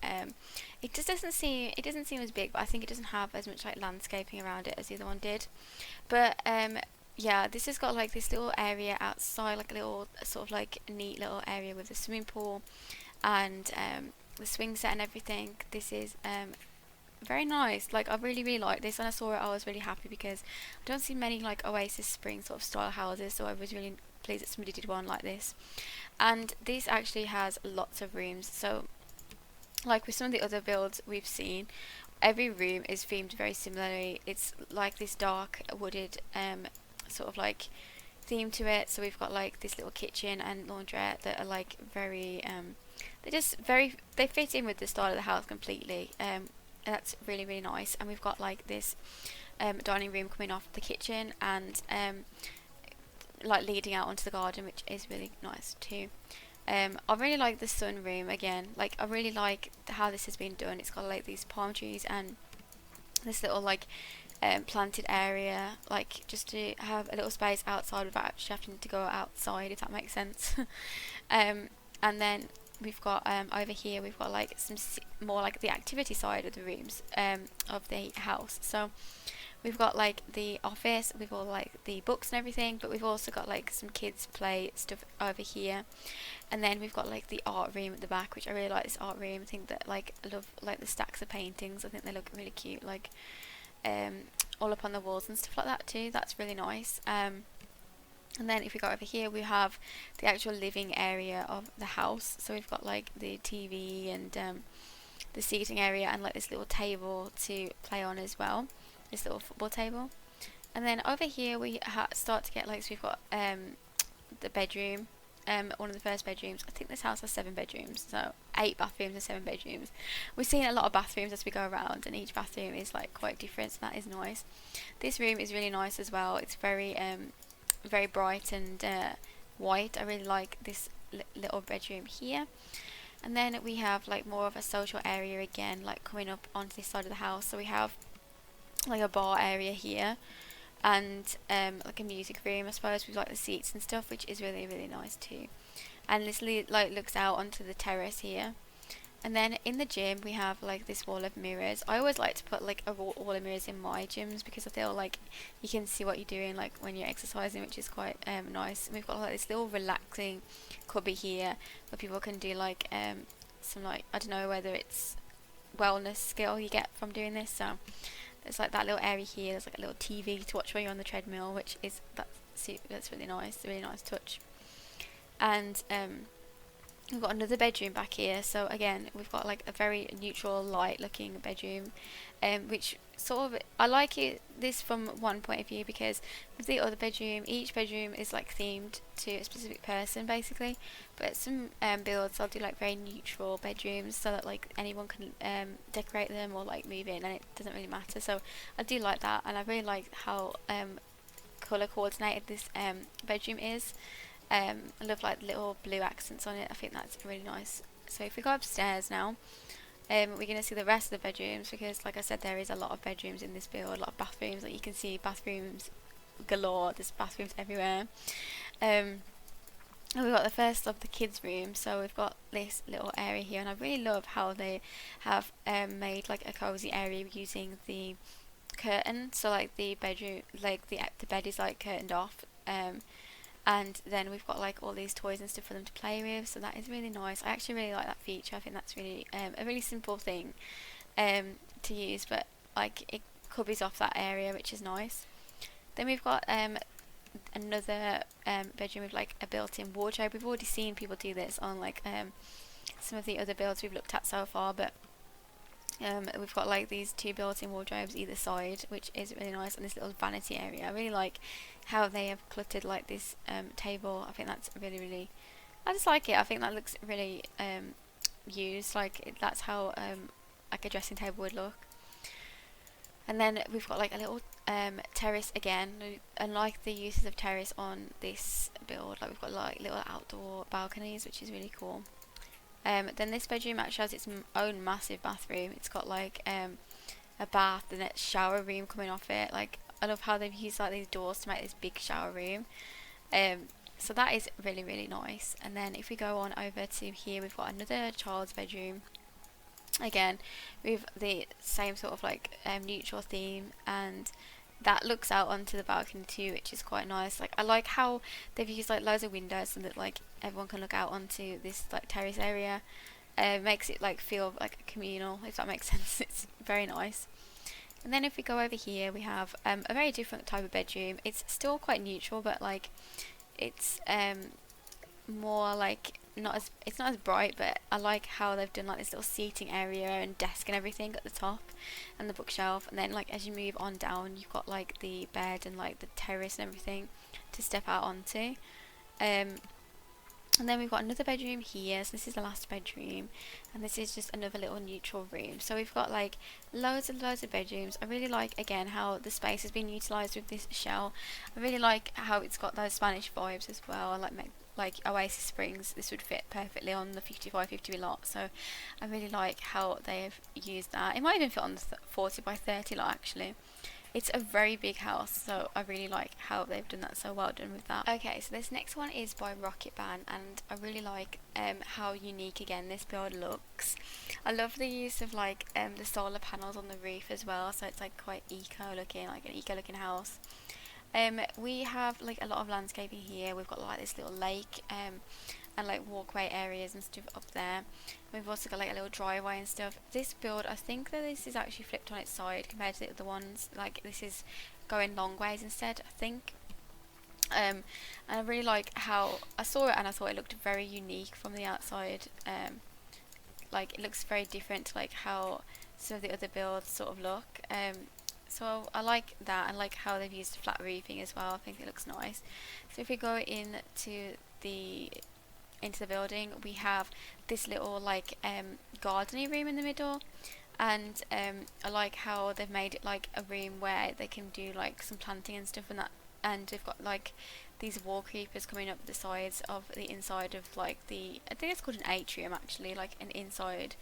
Speaker 1: It just doesn't seem as big, but I think it doesn't have as much like landscaping around it as the other one did. But yeah, this has got like this little area outside, like a little sort of like neat little area with a swimming pool and the swing set and everything. This is very nice. Like I really like this. When I saw it, I was really happy, because I don't see many like Oasis Spring sort of style houses, so I was really pleased that somebody did one like this. And this actually has lots of rooms, so like with some of the other builds we've seen, every room is themed very similarly. It's like this dark wooded sort of like theme to it. So we've got like this little kitchen and laundrette that are like very they fit in with the style of the house completely, and that's really nice. And we've got like this dining room coming off the kitchen and like leading out onto the garden, which is really nice too. I really like the sun room again. Like I really like how this has been done. It's got like these palm trees and this little like planted area, like just to have a little space outside without actually having to go outside, if that makes sense. And then we've got over here we've got like some more like the activity side of the rooms of the house. So we've got like the office with all like the books and everything, but we've also got like some kids play stuff over here. And then we've got like the art room at the back, which I really like this art room. I think that like I love like the stacks of paintings. I think they look really cute, like all up on the walls and stuff like that too. That's really nice. And then if we go over here, we have the actual living area of the house. So we've got like the TV and the seating area and like this little table to play on as well, this little football table. And then over here we start to get like, so we've got the bedroom, one of the first bedrooms. I think this house has 7 bedrooms, so 8 bathrooms and 7 bedrooms. We're seeing a lot of bathrooms as we go around, and each bathroom is like quite different, so that is nice. This room is really nice as well. It's very bright and white. I really like this little bedroom here. And then we have like more of a social area again, like coming up onto this side of the house. So we have like a bar area here and like a music room, I suppose, with like the seats and stuff, which is really nice too. And this like looks out onto the terrace here. And then in the gym we have like this wall of mirrors. I always like to put like a wall of mirrors in my gyms, because I feel like you can see what you're doing like when you're exercising, which is quite nice. And we've got like this little relaxing cubby here where people can do like some like, I don't know whether it's wellness skill you get from doing this, so there's like that little area here. There's like a little TV to watch while you're on the treadmill, which is that's really nice. A really nice touch. And we've got another bedroom back here, so again we've got like a very neutral light looking bedroom, which sort of, I like this from one point of view, because with the other bedroom, each bedroom is like themed to a specific person basically, but some builds I'll do like very neutral bedrooms so that like anyone can decorate them or like move in and it doesn't really matter. So I do like that, and I really like how colour coordinated this bedroom is. I love like little blue accents on it. I think that's really nice. So if we go upstairs now, we're going to see the rest of the bedrooms, because like I said, there is a lot of bedrooms in this build, a lot of bathrooms. Like you can see bathrooms galore, there's bathrooms everywhere. And we've got the first of the kids' room, so we've got this little area here, and I really love how they have made like a cozy area using the curtain. So like the bedroom, like the bed is like curtained off, and then we've got like all these toys and stuff for them to play with, so that is really nice. I actually really like that feature. I think that's really a really simple thing to use, but like it covers off that area, which is nice. Then we've got another bedroom with like a built-in wardrobe. We've already seen people do this on like some of the other builds we've looked at so far, but we've got like these two built-in wardrobes either side, which is really nice, and this little vanity area. I really like how they have cluttered like this table. I think that's really, I just like it. I think that looks really used, like that's how like a dressing table would look. And then we've got like a little terrace again, and like the uses of terrace on this build, like we've got like little outdoor balconies, which is really cool. Then this bedroom actually has its own massive bathroom. It's got like a bath and a shower room coming off it. Like I love how they've used like these doors to make this big shower room. So that is really nice. And then if we go on over to here, we've got another child's bedroom. Again, with the same sort of like neutral theme, and that looks out onto the balcony too, which is quite nice. Like I like how they've used like loads of windows so that like everyone can look out onto this like terrace area. Makes it like feel like communal, if that makes sense. It's very nice. And then if we go over here, we have a very different type of bedroom. It's still quite neutral, but like it's more like it's not as bright, but I like how they've done like this little seating area and desk and everything at the top, and the bookshelf, and then like as you move on down, you've got like the bed and like the terrace and everything to step out onto. And then we've got another bedroom here, so this is the last bedroom, and this is just another little neutral room. So we've got like loads and loads of bedrooms. I really like again how the space has been utilised with this shell. I really like how it's got those Spanish vibes as well. I like Oasis Springs. This would fit perfectly on the 55-50 lot, so I really like how they've used that. It might even fit on the 40x30 lot actually. It's a very big house, so I really like how they've done that, so well done with that. Okay, so this next one is by Rocket Band, and I really like how unique again this build looks. I love the use of like the solar panels on the roof as well, so it's like quite eco looking, like an eco looking house. We have like a lot of landscaping here. We've got like this little lake and like walkway areas and stuff up there. We've also got like a little driveway and stuff. This build, I think that this is actually flipped on its side compared to the other ones. Like this is going long ways instead, I think. And I really like how I saw it and I thought it looked very unique from the outside. Like it looks very different to like how some of the other builds sort of look. So I like that, and like how they've used flat roofing as well. I think it looks nice. So if we go into the building, we have this little like gardening room in the middle, and I like how they've made it like a room where they can do like some planting and stuff and that, and they've got like these wall creepers coming up the sides of the inside of like I think it's called an atrium actually, like an inside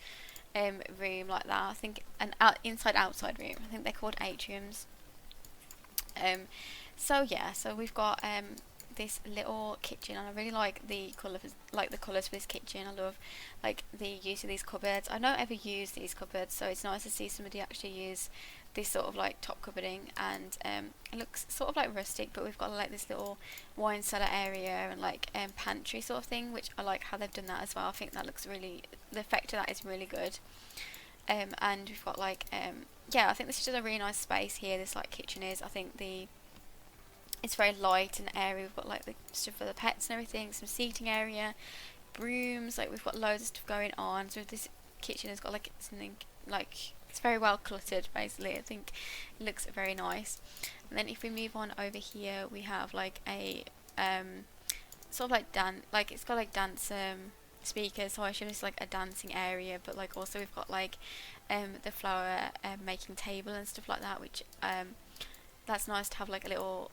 Speaker 1: room like that. I think an inside outside room, I think they're called atriums. So yeah, so we've got this little kitchen, and I really like the colours for this kitchen. I love like the use of these cupboards. I don't ever use these cupboards, so it's nice to see somebody actually use this sort of like top cupboarding, and it looks sort of like rustic, but we've got like this little wine cellar area and like pantry sort of thing, which I like how they've done that as well. I think that looks really, the effect of that is really good. And we've got like yeah, I think this is just a really nice space here. This like kitchen is. I think it's very light and airy. We've got like the stuff for the pets and everything. Some seating area, brooms. Like we've got loads of stuff going on. So this kitchen has got like something like it's very well cluttered. Basically, I think it looks very nice. And then if we move on over here, we have like a sort of like like it's got like dance speakers. So I assume it's like a dancing area, but like also we've got like the flower making table and stuff like that, which that's nice to have like a little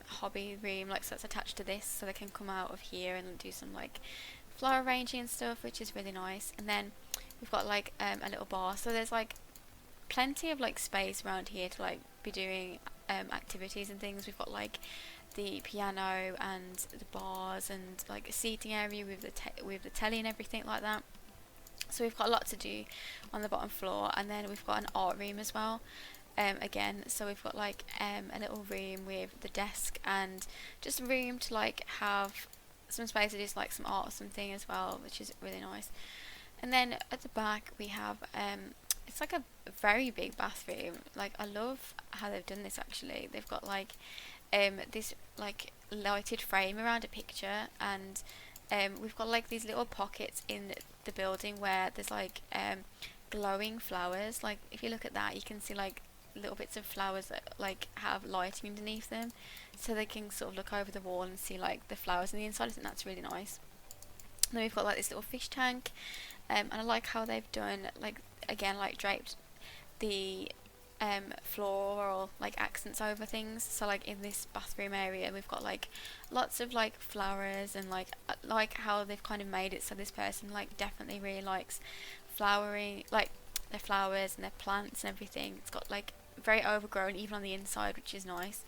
Speaker 1: hobby room, like so it's attached to this, so they can come out of here and do some like flower arranging and stuff, which is really nice. And then we've got like a little bar, so there's like plenty of like space around here to like be doing activities and things. We've got like the piano and the bars and like a seating area with the telly and everything like that. So we've got a lot to do on the bottom floor. And then we've got an art room as well, again, so we've got like a little room with the desk and just room to like have some space to do like some art or something as well, which is really nice. And then at the back we have it's like a very big bathroom. Like I love how they've done this actually. They've got like this like lighted frame around a picture, and we've got like these little pockets in the building where there's like glowing flowers. Like if you look at that, you can see like little bits of flowers that like have lighting underneath them, so they can sort of look over the wall and see like the flowers on the inside. I think that's really nice. And then we've got like this little fish tank, and I like how they've done like again like draped the floral like accents over things. So like in this bathroom area we've got like lots of like flowers, and like how they've kind of made it so this person like definitely really likes flowering, like their flowers and their plants and everything. It's got like very overgrown even on the inside, which is nice.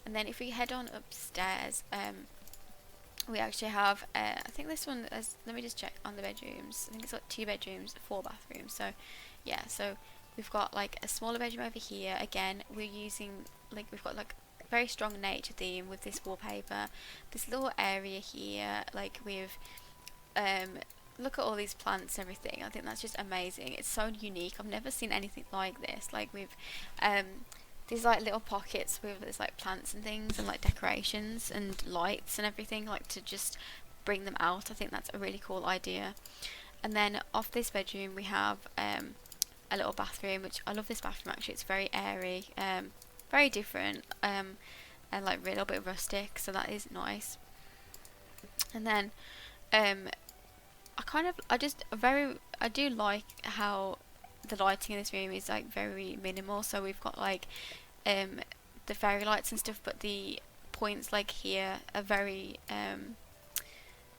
Speaker 1: And then if we head on upstairs, we actually have I think this one is, let me just check on the bedrooms, I think it's got 2 bedrooms, 4 bathrooms. So yeah, so we've got like a smaller bedroom over here. Again, we're using like we've got like a very strong nature theme with this wallpaper. This little area here, like with look at all these plants and everything. I think that's just amazing. It's so unique. I've never seen anything like this. Like with these like little pockets with there's like plants and things and like decorations and lights and everything, like to just bring them out. I think that's a really cool idea. And then off this bedroom we have a little bathroom, which I love this bathroom actually. It's very airy, very different, and like a little bit rustic, so that is nice. And then I do like how the lighting in this room is like very minimal. So we've got like the fairy lights and stuff, but the points like here are very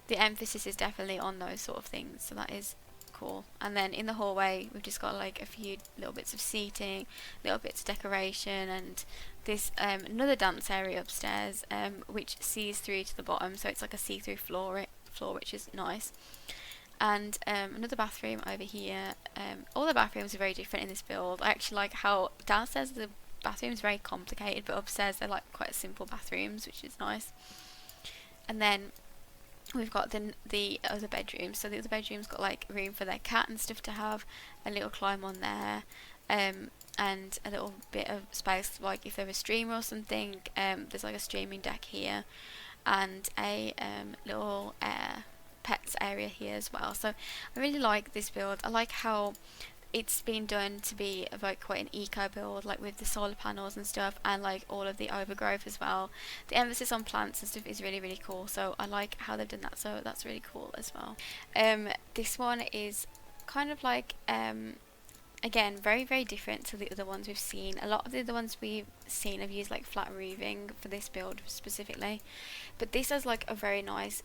Speaker 1: the emphasis is definitely on those sort of things, so that is cool. And then in the hallway we've just got like a few little bits of seating, little bits of decoration, and this another dance area upstairs, which sees through to the bottom, so it's like a see-through floor, which is nice. And another bathroom over here. All the bathrooms are very different in this build. I actually like how downstairs the bathroom is very complicated, but upstairs they're like quite simple bathrooms, which is nice. And then we've got the other bedroom. So the other bedroom's got like room for their cat and stuff to have a little climb on there, and a little bit of space like if they're a streamer or something. There's like a streaming deck here, and a little pets area here as well. So I really like this build. I like how it's been done to be like quite an eco build, like with the solar panels and stuff, and like all of the overgrowth as well. The emphasis on plants and stuff is really really cool, so I like how they've done that, so that's really cool as well. This one is kind of like again very very different to the other ones we've seen. A lot of the other ones we've seen have used like flat roofing for this build specifically, but this has like a very nice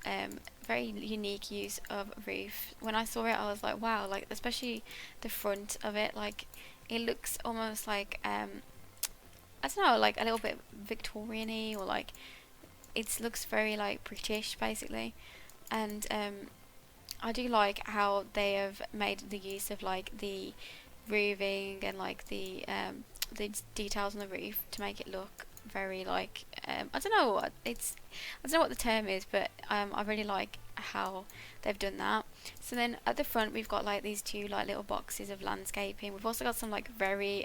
Speaker 1: very unique use of roof. When I saw it I was like wow, like especially the front of it, like it looks almost like I don't know, like a little bit Victorian-y, or like it looks very like British basically. And I do like how they have made the use of like the roofing and like the details on the roof to make it look very like I don't know what it's, I don't know what the term is, but I really like how they've done that. So then at the front we've got like these two like little boxes of landscaping. We've also got some like very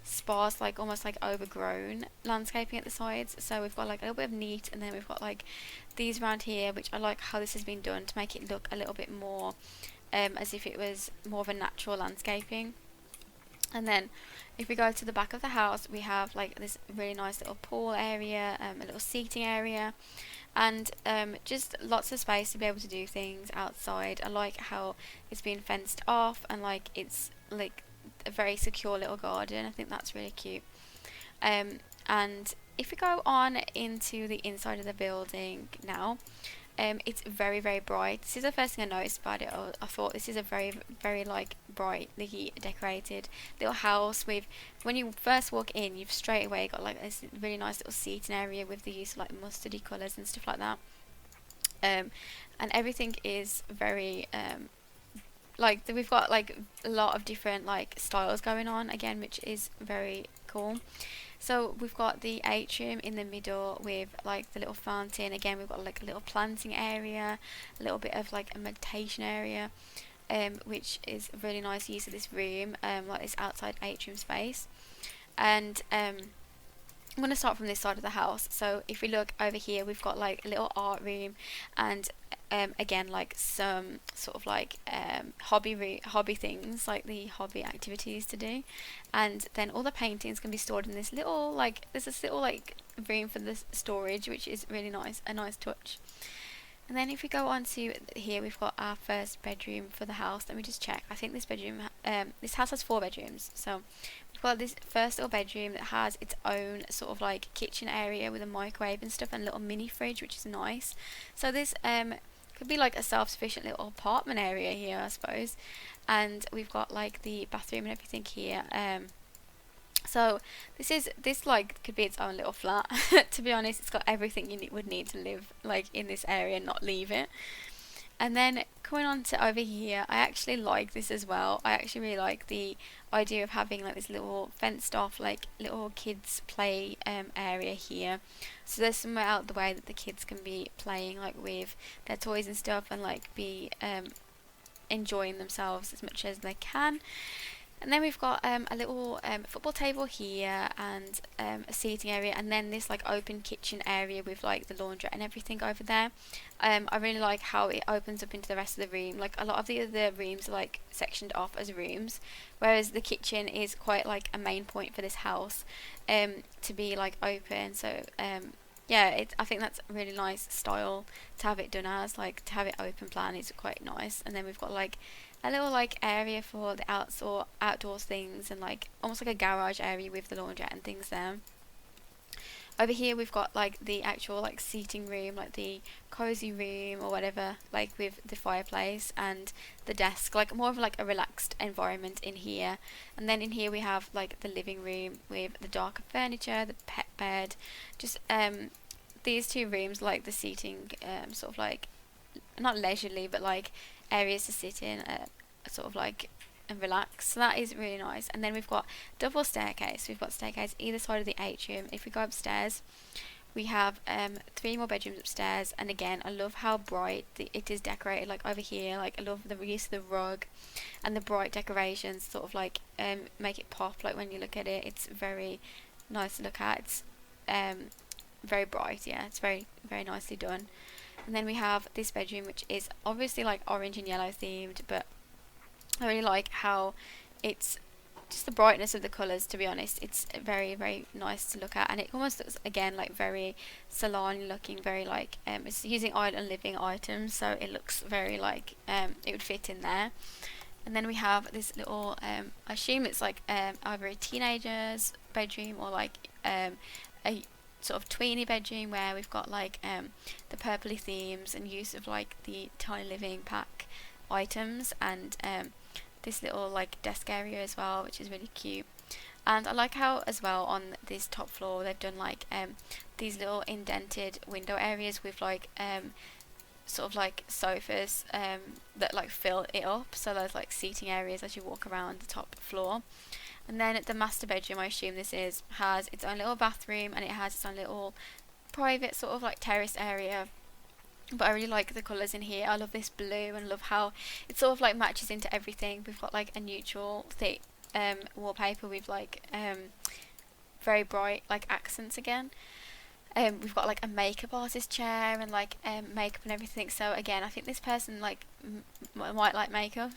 Speaker 1: sparse, like almost like overgrown landscaping at the sides. So we've got like a little bit of neat, and then we've got like these around here, which I like how this has been done to make it look a little bit more as if it was more of a natural landscaping. And then if we go to the back of the house, we have like this really nice little pool area, a little seating area, and just lots of space to be able to do things outside. I like how it's been fenced off, and like it's like a very secure little garden. I think that's really cute. And if we go on into the inside of the building now, it's very very bright. This is the first thing I noticed about it. I thought this is a very very like brightly decorated little house with, when you first walk in, you've straight away got like this really nice little seating area with the use of like mustardy colours and stuff like that. And everything is very like we've got like a lot of different like styles going on again, which is very cool. So we've got the atrium in the middle with like the little fountain. Again, we've got like a little planting area, a little bit of like a meditation area, which is a really nice use of this room, like this outside atrium space. And I'm going to start from this side of the house. So if we look over here, we've got like a little art room, and again like some sort of like hobby things, like the hobby activities to do. And then all the paintings can be stored in this little like, there's this little like room for the storage, which is really nice, a nice touch. And then if we go on to here, we've got our first bedroom for the house. Let me just check. I think this bedroom, this house has 4 bedrooms. So we've got this first little bedroom that has its own sort of like kitchen area with a microwave and stuff, and a little mini fridge, which is nice. So this could be like a self-sufficient little apartment area here, I suppose. And we've got like the bathroom and everything here. So this like could be its own little flat. To be honest, it's got everything you would need to live like in this area and not leave it. And then coming on to over here, I actually like this as well. I actually really like the idea of having like this little fenced off like little kids play area here. So there's somewhere out the way that the kids can be playing like with their toys and stuff, and like be enjoying themselves as much as they can. And then we've got a little football table here, and a seating area, and then this like open kitchen area with like the laundrette and everything over there. I really like how it opens up into the rest of the room. Like a lot of the other rooms are like sectioned off as rooms, whereas the kitchen is quite like a main point for this house to be like open. So yeah, I think that's a really nice style to have it done as, like to have it open plan is quite nice. And then we've got like a little like area for the outdoors things, and like almost like a garage area with the laundrette and things there. Over here we've got like the actual like seating room, like the cozy room or whatever, like with the fireplace and the desk, like more of like a relaxed environment in here. And then in here we have like the living room with the darker furniture, the pet bed, just these 2 rooms, like the seating sort of like not leisurely but like areas to sit in, sort of like and relax. So that is really nice. And then we've got double staircase. We've got staircase either side of the atrium. If we go upstairs, we have 3 more bedrooms upstairs. And again, I love how bright it is decorated. Like over here, like I love the use of the rug and the bright decorations. Sort of like make it pop. Like when you look at it, it's very nice to look at. It's very bright. Yeah, it's very very nicely done. And then we have this bedroom, which is obviously like orange and yellow themed, but I really like how it's just the brightness of the colours, to be honest. It's very very nice to look at, and it almost looks again like very salon looking, very like it's using island living items, so it looks very like it would fit in there. And then we have this little I assume it's like either a teenager's bedroom or like a sort of tweeny bedroom, where we've got like the purpley themes and use of like the tiny living pack items, and this little like desk area as well, which is really cute. And I like how as well on this top floor they've done like these little indented window areas with like sort of like sofas that like fill it up, so there's like seating areas as you walk around the top floor. And then the master bedroom, I assume this is, has its own little bathroom, and it has its own little private sort of like terrace area. But I really like the colours in here. I love this blue, and love how it sort of like matches into everything. We've got like a neutral thick wallpaper with like very bright like accents again. We've got like a makeup artist chair and like makeup and everything. So again, I think this person like might like makeup.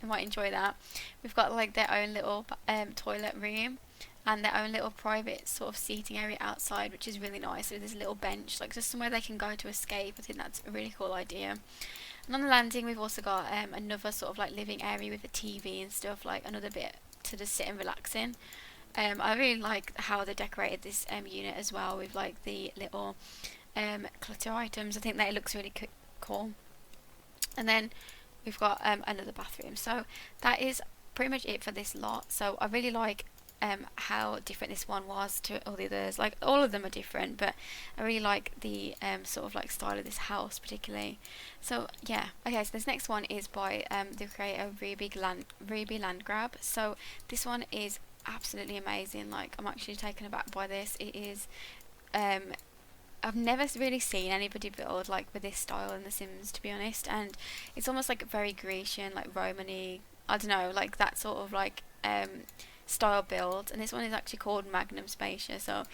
Speaker 1: They might enjoy that. We've got like their own little toilet room and their own little private sort of seating area outside, which is really nice. So there's a little bench, like just somewhere they can go to escape. I think that's a really cool idea. And on the landing, we've also got another sort of like living area with a TV and stuff, like another bit to just sit and relax in. I really like how they decorated this unit as well, with like the little clutter items. I think that it looks really cool. And then we've got another bathroom. So that is pretty much it for this lot. So I really like how different this one was to all the others. Like all of them are different, but I really like the sort of like style of this house particularly. So yeah, okay, so this next one is by the creator Ruby Landgrab. So this one is absolutely amazing. Like I'm actually taken aback by this. It is I've never really seen anybody build like with this style in The Sims, to be honest, and it's almost like very Grecian, like Romany, I don't know, like that sort of like style build. And this one is actually called Magnum Spacia. So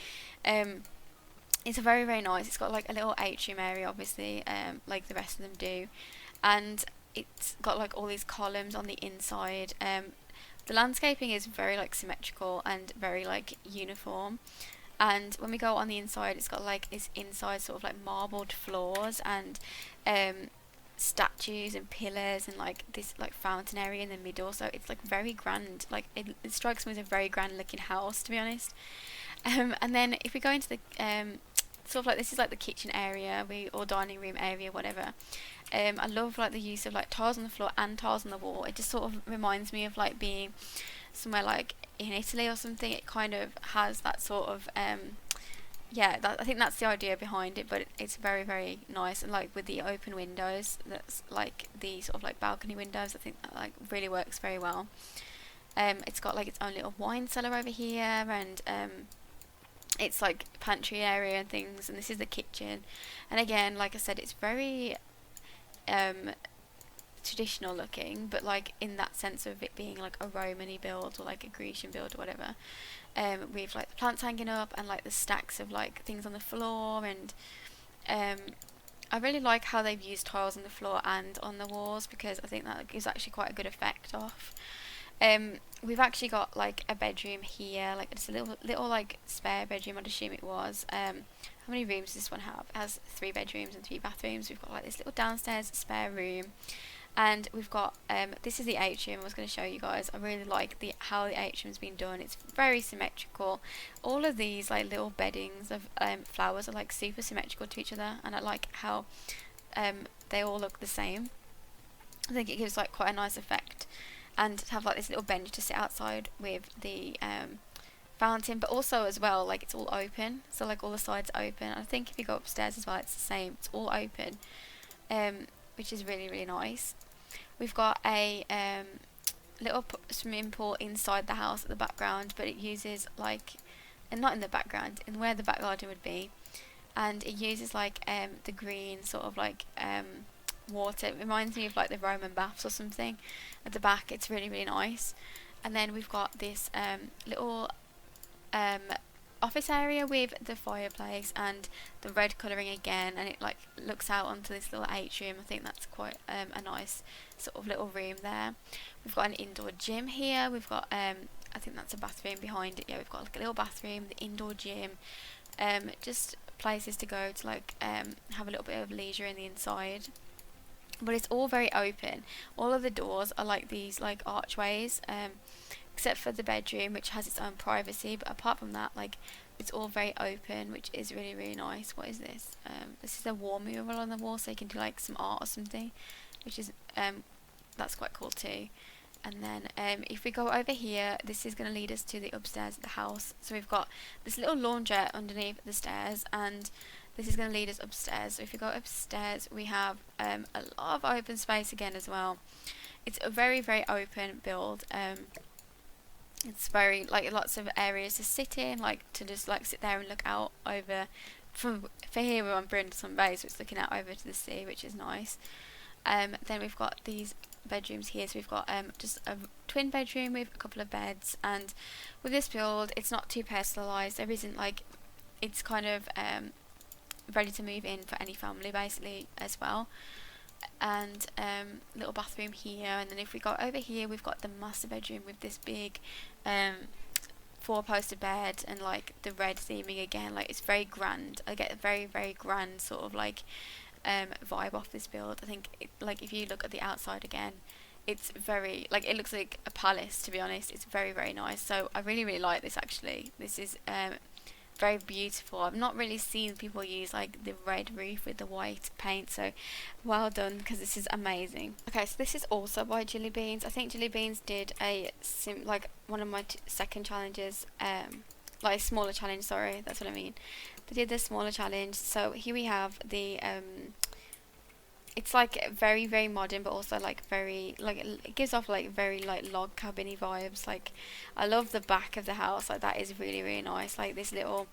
Speaker 1: it's a very, very nice. It's got like a little atrium area, obviously, like the rest of them do, and it's got like all these columns on the inside. The landscaping is very like symmetrical and very like uniform. And when we go on the inside, it's got like this inside sort of like marbled floors and statues and pillars and like this like fountain area in the middle. So it's like very grand. Like it strikes me as a very grand looking house, to be honest. And then if we go into the sort of like, this is like the kitchen area, or dining room area, whatever. I love like the use of like tiles on the floor and tiles on the wall. It just sort of reminds me of like being somewhere like in Italy or something. It kind of has that sort of yeah, I think that's the idea behind it, but it's very, very nice. And like with the open windows, that's like the sort of like balcony windows, I think that like really works very well. It's got like its own little wine cellar over here, and it's like pantry area and things, and this is the kitchen. And again, like I said, it's very traditional looking, but like in that sense of it being like a Romany build or like a Grecian build or whatever. With like the plants hanging up and like the stacks of like things on the floor. And I really like how they've used tiles on the floor and on the walls, because I think that gives actually quite a good effect off. We've actually got like a bedroom here, like it's a little like spare bedroom, I'd assume it was. How many rooms does this one have? It has 3 bedrooms and 3 bathrooms. We've got like this little downstairs spare room, and we've got this is the atrium I was going to show you guys. I really like how the atrium's been done. It's very symmetrical. All of these like little beddings of flowers are like super symmetrical to each other, and I like how they all look the same. I think it gives like quite a nice effect. And to have like this little bench to sit outside with the fountain, but also as well, like it's all open, so like all the sides are open. I think if you go upstairs as well, it's the same, it's all open, which is really, really nice. We've got a little swimming pool inside the house at the background, but it uses like, and not in the background, in where the back garden would be, and it uses like the green sort of like water. It reminds me of like the Roman baths or something at the back. It's really, really nice. And then we've got this little office area with the fireplace and the red colouring again, and it like looks out onto this little atrium. I think that's quite a nice sort of little room there. We've got an indoor gym here. We've got I think that's a bathroom behind it. Yeah, we've got like a little bathroom, the indoor gym, just places to go to like have a little bit of leisure in the inside. But it's all very open. All of the doors are like these like archways, except for the bedroom, which has its own privacy. But apart from that, like it's all very open, which is really, really nice. What is this? This is a wall mural on the wall, so you can do like some art or something, which is that's quite cool too. And then if we go over here, this is going to lead us to the upstairs of the house. So we've got this little laundrette underneath the stairs, and this is going to lead us upstairs. So if you go upstairs, we have a lot of open space again as well. It's a very, very open build. It's very like lots of areas to sit in, like to just like sit there and look out over. From for here we're on Brindleton Bay, so it's looking out over to the sea, which is nice. Then we've got these bedrooms here, so we've got just a twin bedroom with a couple of beds, and with this build it's not too personalised. There isn't like, it's kind of ready to move in for any family basically as well. And little bathroom here, and then if we go over here we've got the master bedroom with this big four-poster bed and like the red theming again. Like it's very grand. I get a very very grand sort of like vibe off this build. I think like if you look at the outside again, it's very like, it looks like a palace, to be honest. It's very very nice, so I really really like this actually. This is very beautiful. I've not really seen people use like the red roof with the white paint, so well done, because this is amazing. Okay, so this is also by Jelly Beans. I think Jelly Beans did a like one of my second challenges, like a smaller challenge, sorry, that's what I mean. They did the smaller challenge. So here we have the it's like very very modern, but also like very like, it gives off like very like log cabiny vibes. Like I love the back of the house, like that is really really nice. Like this little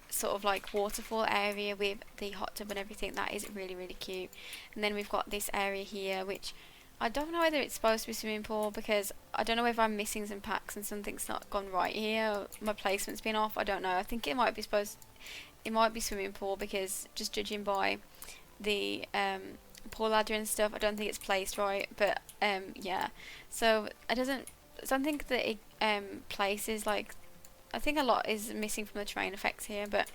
Speaker 1: sort of like waterfall area with the hot tub and everything, that is really really cute. And then we've got this area here, which I don't know whether it's supposed to be swimming pool, because I don't know if I'm missing some packs and something's not gone right here, or my placement's been off, I don't know. I think it might be swimming pool, because just judging by the pool ladder and stuff, I don't think it's placed right. But yeah, so I don't think that it places, like I think a lot is missing from the terrain effects here, but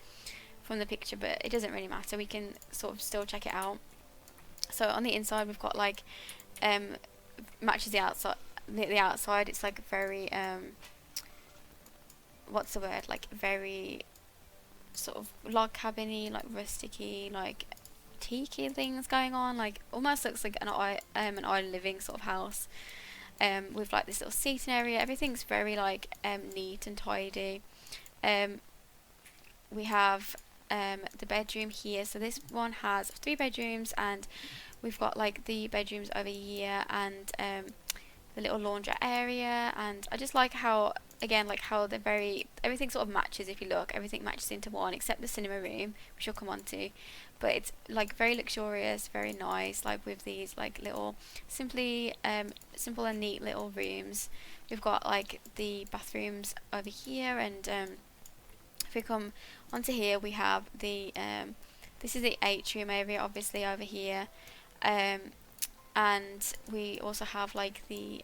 Speaker 1: from the picture, but it doesn't really matter, we can sort of still check it out. So on the inside we've got like matches the outside. The outside, it's like very what's the word, like very sort of log cabiny, like rusticy, like tiki things going on, like almost looks like an island living sort of house, with like this little seating area. Everything's very like neat and tidy. We have the bedroom here, so this one has 3 bedrooms, and we've got like the bedrooms over here, and the little laundrette area. And I just like how, again, like how they're very, everything sort of matches. If you look, everything matches into one except the cinema room, which we'll come on to. But it's like very luxurious, very nice, like with these like little simple and neat little rooms. We've got like the bathrooms over here, and if we come onto here, we have the this is the atrium area, obviously, over here, and we also have like the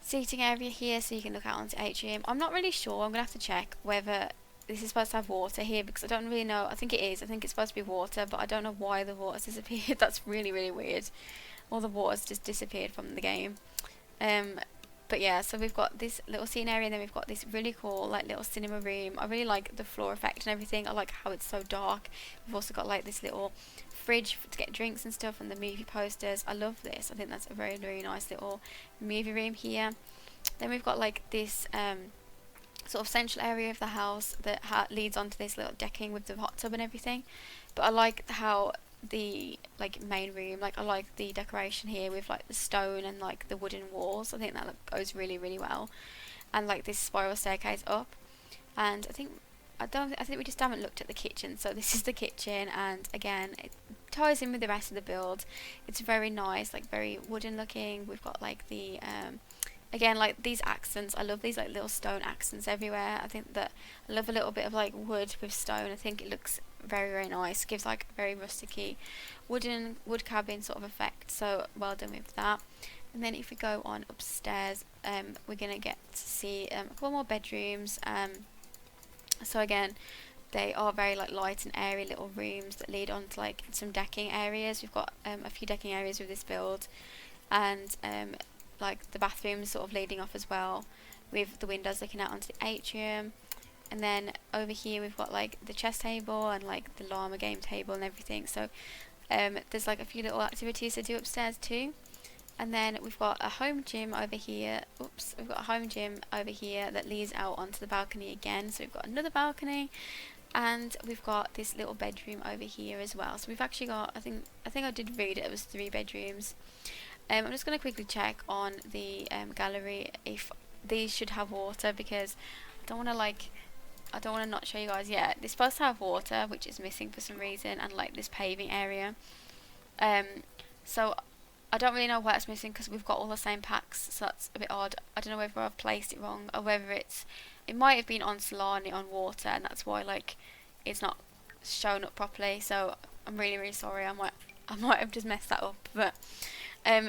Speaker 1: seating area here, so you can look out onto atrium. I'm not really sure, I'm gonna have to check whether this is supposed to have water here, because I don't really know. I think it is. I think it's supposed to be water, but I don't know why the water's disappeared. That's really really weird. All the water's just disappeared from the game. But yeah, so we've got this little scene area, and then we've got this really cool like little cinema room. I really like the floor effect and everything. I like how it's so dark. We've also got like this little fridge to get drinks and stuff, and the movie posters. I love this. I think that's a very very nice little movie room here. Then we've got like this sort of central area of the house that leads onto this little decking with the hot tub and everything. But I like how the like main room, like I like the decoration here with like the stone and like the wooden walls. I think that goes really really well, and like this spiral staircase up. And I think we just haven't looked at the kitchen. So this is the kitchen, and again it ties in with the rest of the build. It's very nice, like very wooden looking. We've got like the again, like these accents, I love these like little stone accents everywhere. I think that I love a little bit of like wood with stone. I think it looks very very nice, gives like a very rusticy wood cabin sort of effect, so well done with that. And then if we go on upstairs, we're gonna get to see a couple more bedrooms. So again, they are very like light and airy little rooms that lead on to like some decking areas. We've got a few decking areas with this build, and like the bathrooms sort of leading off as well, with the windows looking out onto the atrium. And then over here we've got like the chess table and like the llama game table and everything. So there's like a few little activities to do upstairs too. And then we've got a home gym over here. We've got a home gym over here that leads out onto the balcony again. So we've got another balcony, and we've got this little bedroom over here as well. So we've actually got, I think I did read it was 3 bedrooms. I'm just going to quickly check on the gallery if these should have water, because I don't want to not show you guys. Yeah, they're supposed to have water, which is missing for some reason, and like this paving area. Um, so I don't really know where it's missing because we've got all the same packs, so that's a bit odd. I don't know whether I've placed it wrong or whether it might have been on Solani on water, and that's why like it's not shown up properly. So I'm really really sorry. I might have just messed that up, but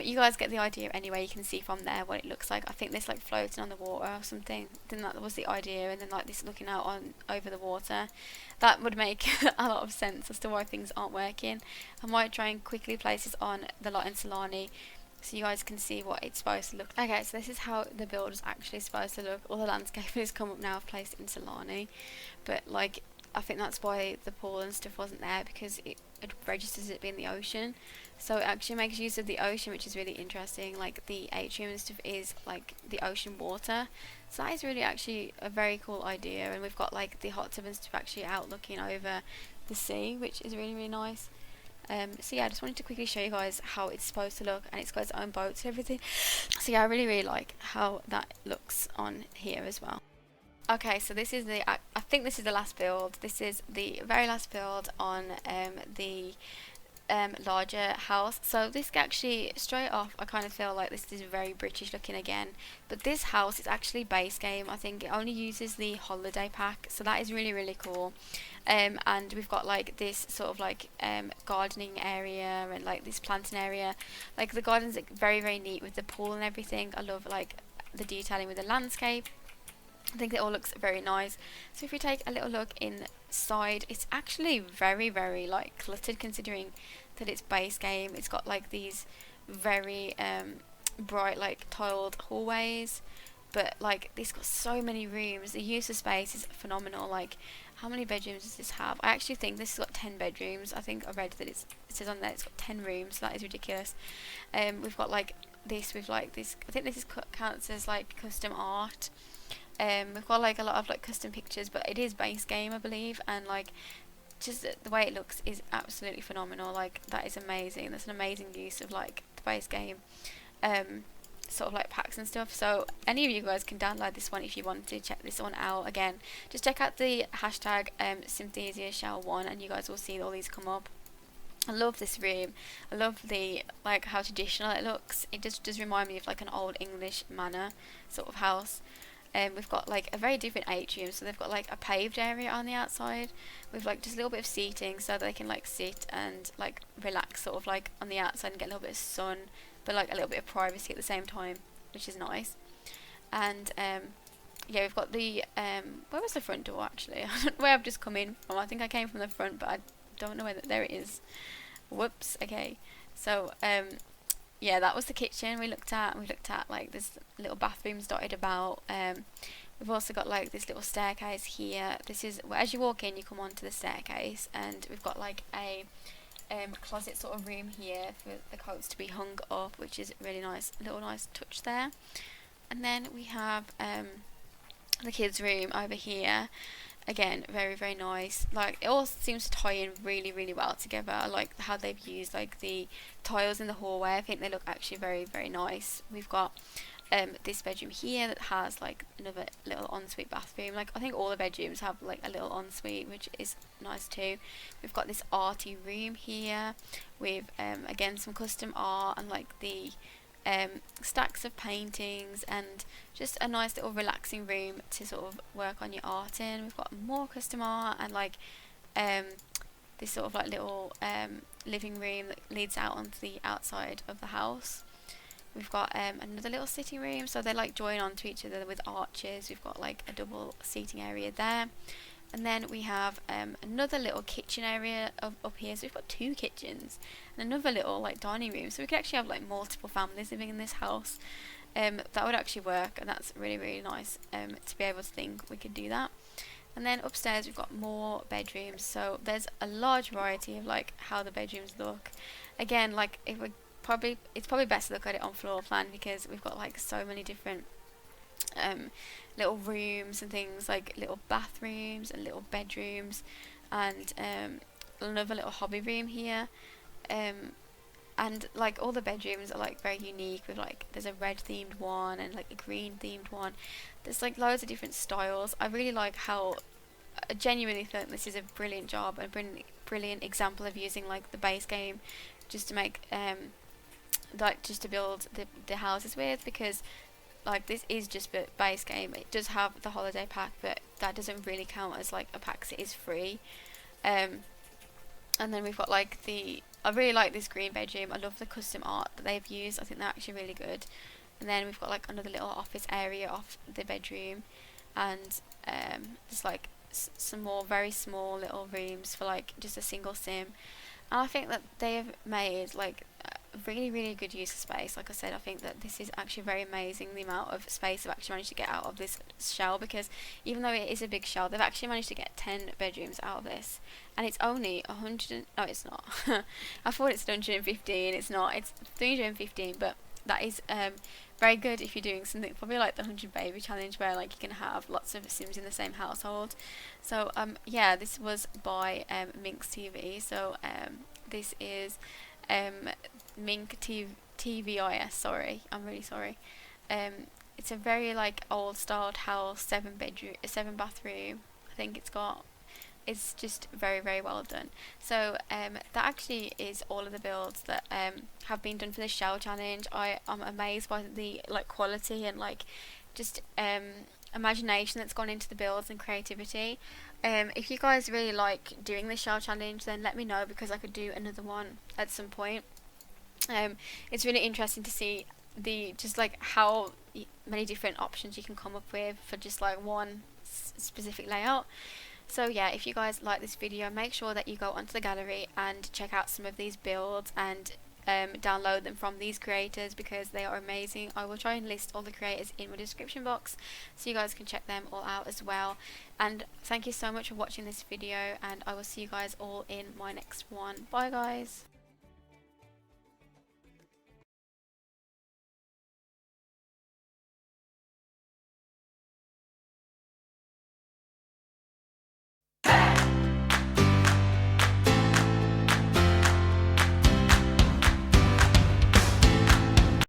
Speaker 1: you guys get the idea anyway. You can see from there what it looks like. I think this like floating on the water or something. Then that was the idea, and then like this looking out on over the water. That would make a lot of sense as to why things aren't working. I might try and quickly place this on the lot in Solani so you guys can see what it's supposed to look like. Okay, so this is how the build is actually supposed to look. All the landscaping has come up now. I've placed it in Solani, but like I think that's why the pool and stuff wasn't there, because it registers it being the ocean. So it actually makes use of the ocean, which is really interesting. Like the atrium and stuff is like the ocean water. So that is really actually a very cool idea. And we've got like the hot tub and stuff actually out looking over the sea, which is really really nice. So yeah, I just wanted to quickly show you guys how it's supposed to look, and it's got its own boats and everything. So yeah, I really really like how that looks on here as well. Okay, so this is I think this is the last build. This is the very last build on the larger house. So this actually, straight off, I kind of feel like this is very British looking again, but this house is actually base game. I think it only uses the holiday pack, so that is really really cool. And we've got like this sort of like gardening area and like this planting area. Like the garden's like very very neat with the pool and everything. I love like the detailing with the landscape. I think it all looks very nice. So if you take a little look inside, it's actually very very like cluttered, considering that it's base game. It's got like these very bright like tiled hallways, but like it's got so many rooms. The use of space is phenomenal. Like how many bedrooms does this have? I actually think this has got 10 bedrooms. I think I read that it says on there it's got 10 rooms, so that is ridiculous. We've got like this with like this, I think this is counts as like custom art. We've got like a lot of like custom pictures, but it is base game I believe, and like just the way it looks is absolutely phenomenal. Like that is amazing. That's an amazing use of like the base game sort of like packs and stuff. So any of you guys can download this one if you want to check this one out. Again, just check out the hashtag Simthesia Shell 1 and you guys will see all these come up. I love this room. I love the like how traditional it looks. It just does remind me of like an old English manor sort of house. We've got like a very different atrium, so they've got like a paved area on the outside with like just a little bit of seating so they can like sit and like relax sort of like on the outside and get a little bit of sun, but like a little bit of privacy at the same time, which is nice. And yeah, we've got the where was the front door actually? I don't know where I've just come in from. I think I came from the front, but I don't know where there it is. Whoops. Okay, so yeah, that was the kitchen we looked at. We looked at like this little bathrooms dotted about. We've also got like this little staircase here. This is, well, as you walk in, you come onto the staircase, and we've got like a closet sort of room here for the coats to be hung up, which is really nice, a little nice touch there. And then we have the kids' room over here. Again, very very nice. Like it all seems to tie in really really well together. I like how they've used like the tiles in the hallway. I think they look actually very very nice. We've got this bedroom here that has like another little ensuite bathroom. Like I think all the bedrooms have like a little ensuite, which is nice too. We've got this arty room here with again some custom art and like the stacks of paintings and just a nice little relaxing room to sort of work on your art in. We've got more custom art and like this sort of like little living room that leads out onto the outside of the house. We've got another little sitting room, so they like join onto each other with arches. We've got like a double seating area there. And then we have another little kitchen area up here. So we've got 2 kitchens and another little like dining room. So we could actually have like multiple families living in this house. That would actually work, and that's really really nice to be able to think we could do that. And then upstairs we've got more bedrooms. So there's a large variety of like how the bedrooms look. Again, like it's probably best to look at it on floor plan, because we've got like so many different little rooms and things, like little bathrooms and little bedrooms, and another little hobby room here. and like all the bedrooms are like very unique with like there's a red themed one and like a green themed one. There's like loads of different styles. I really like how I genuinely think this is a brilliant job, a brilliant example of using like the base game just to make like just to build the houses with, because like this is just the base game. It does have the holiday pack, but that doesn't really count as like a pack 'cause it is free. um and then we've got like I really like this green bedroom. I love the custom art that they've used. I think they're actually really good. And then we've got like another little office area off the bedroom, and there's like some more very small little rooms for like just a single sim. And I think that they have made like a really good use of space. Like I said, I think that this is actually very amazing, the amount of space they've actually managed to get out of this shell, because even though it is a big shell, they've actually managed to get 10 bedrooms out of this, and it's only 100 no, it's not. I thought it's 115. It's not, it's 315, but that is very good if you're doing something probably like the 100 baby challenge, where like you can have lots of sims in the same household. So yeah, this was by Minx TV. So this is Mink TVIS. Sorry, I'm really sorry. It's a very like old styled house, 7 bathroom. I think it's got. It's just very well done. So that actually is all of the builds that have been done for the shell challenge. I'm amazed by the like quality and like just imagination that's gone into the builds and creativity. If you guys really like doing the shell challenge, then let me know, because I could do another one at some point. It's really interesting to see the just like how many different options you can come up with for just like one specific layout. So yeah, if you guys like this video, make sure that you go onto the gallery and check out some of these builds and download them from these creators, because they are amazing. I will try and list all the creators in my description box so you guys can check them all out as well. And thank you so much for watching this video, and I will see you guys all in my next one. Bye guys.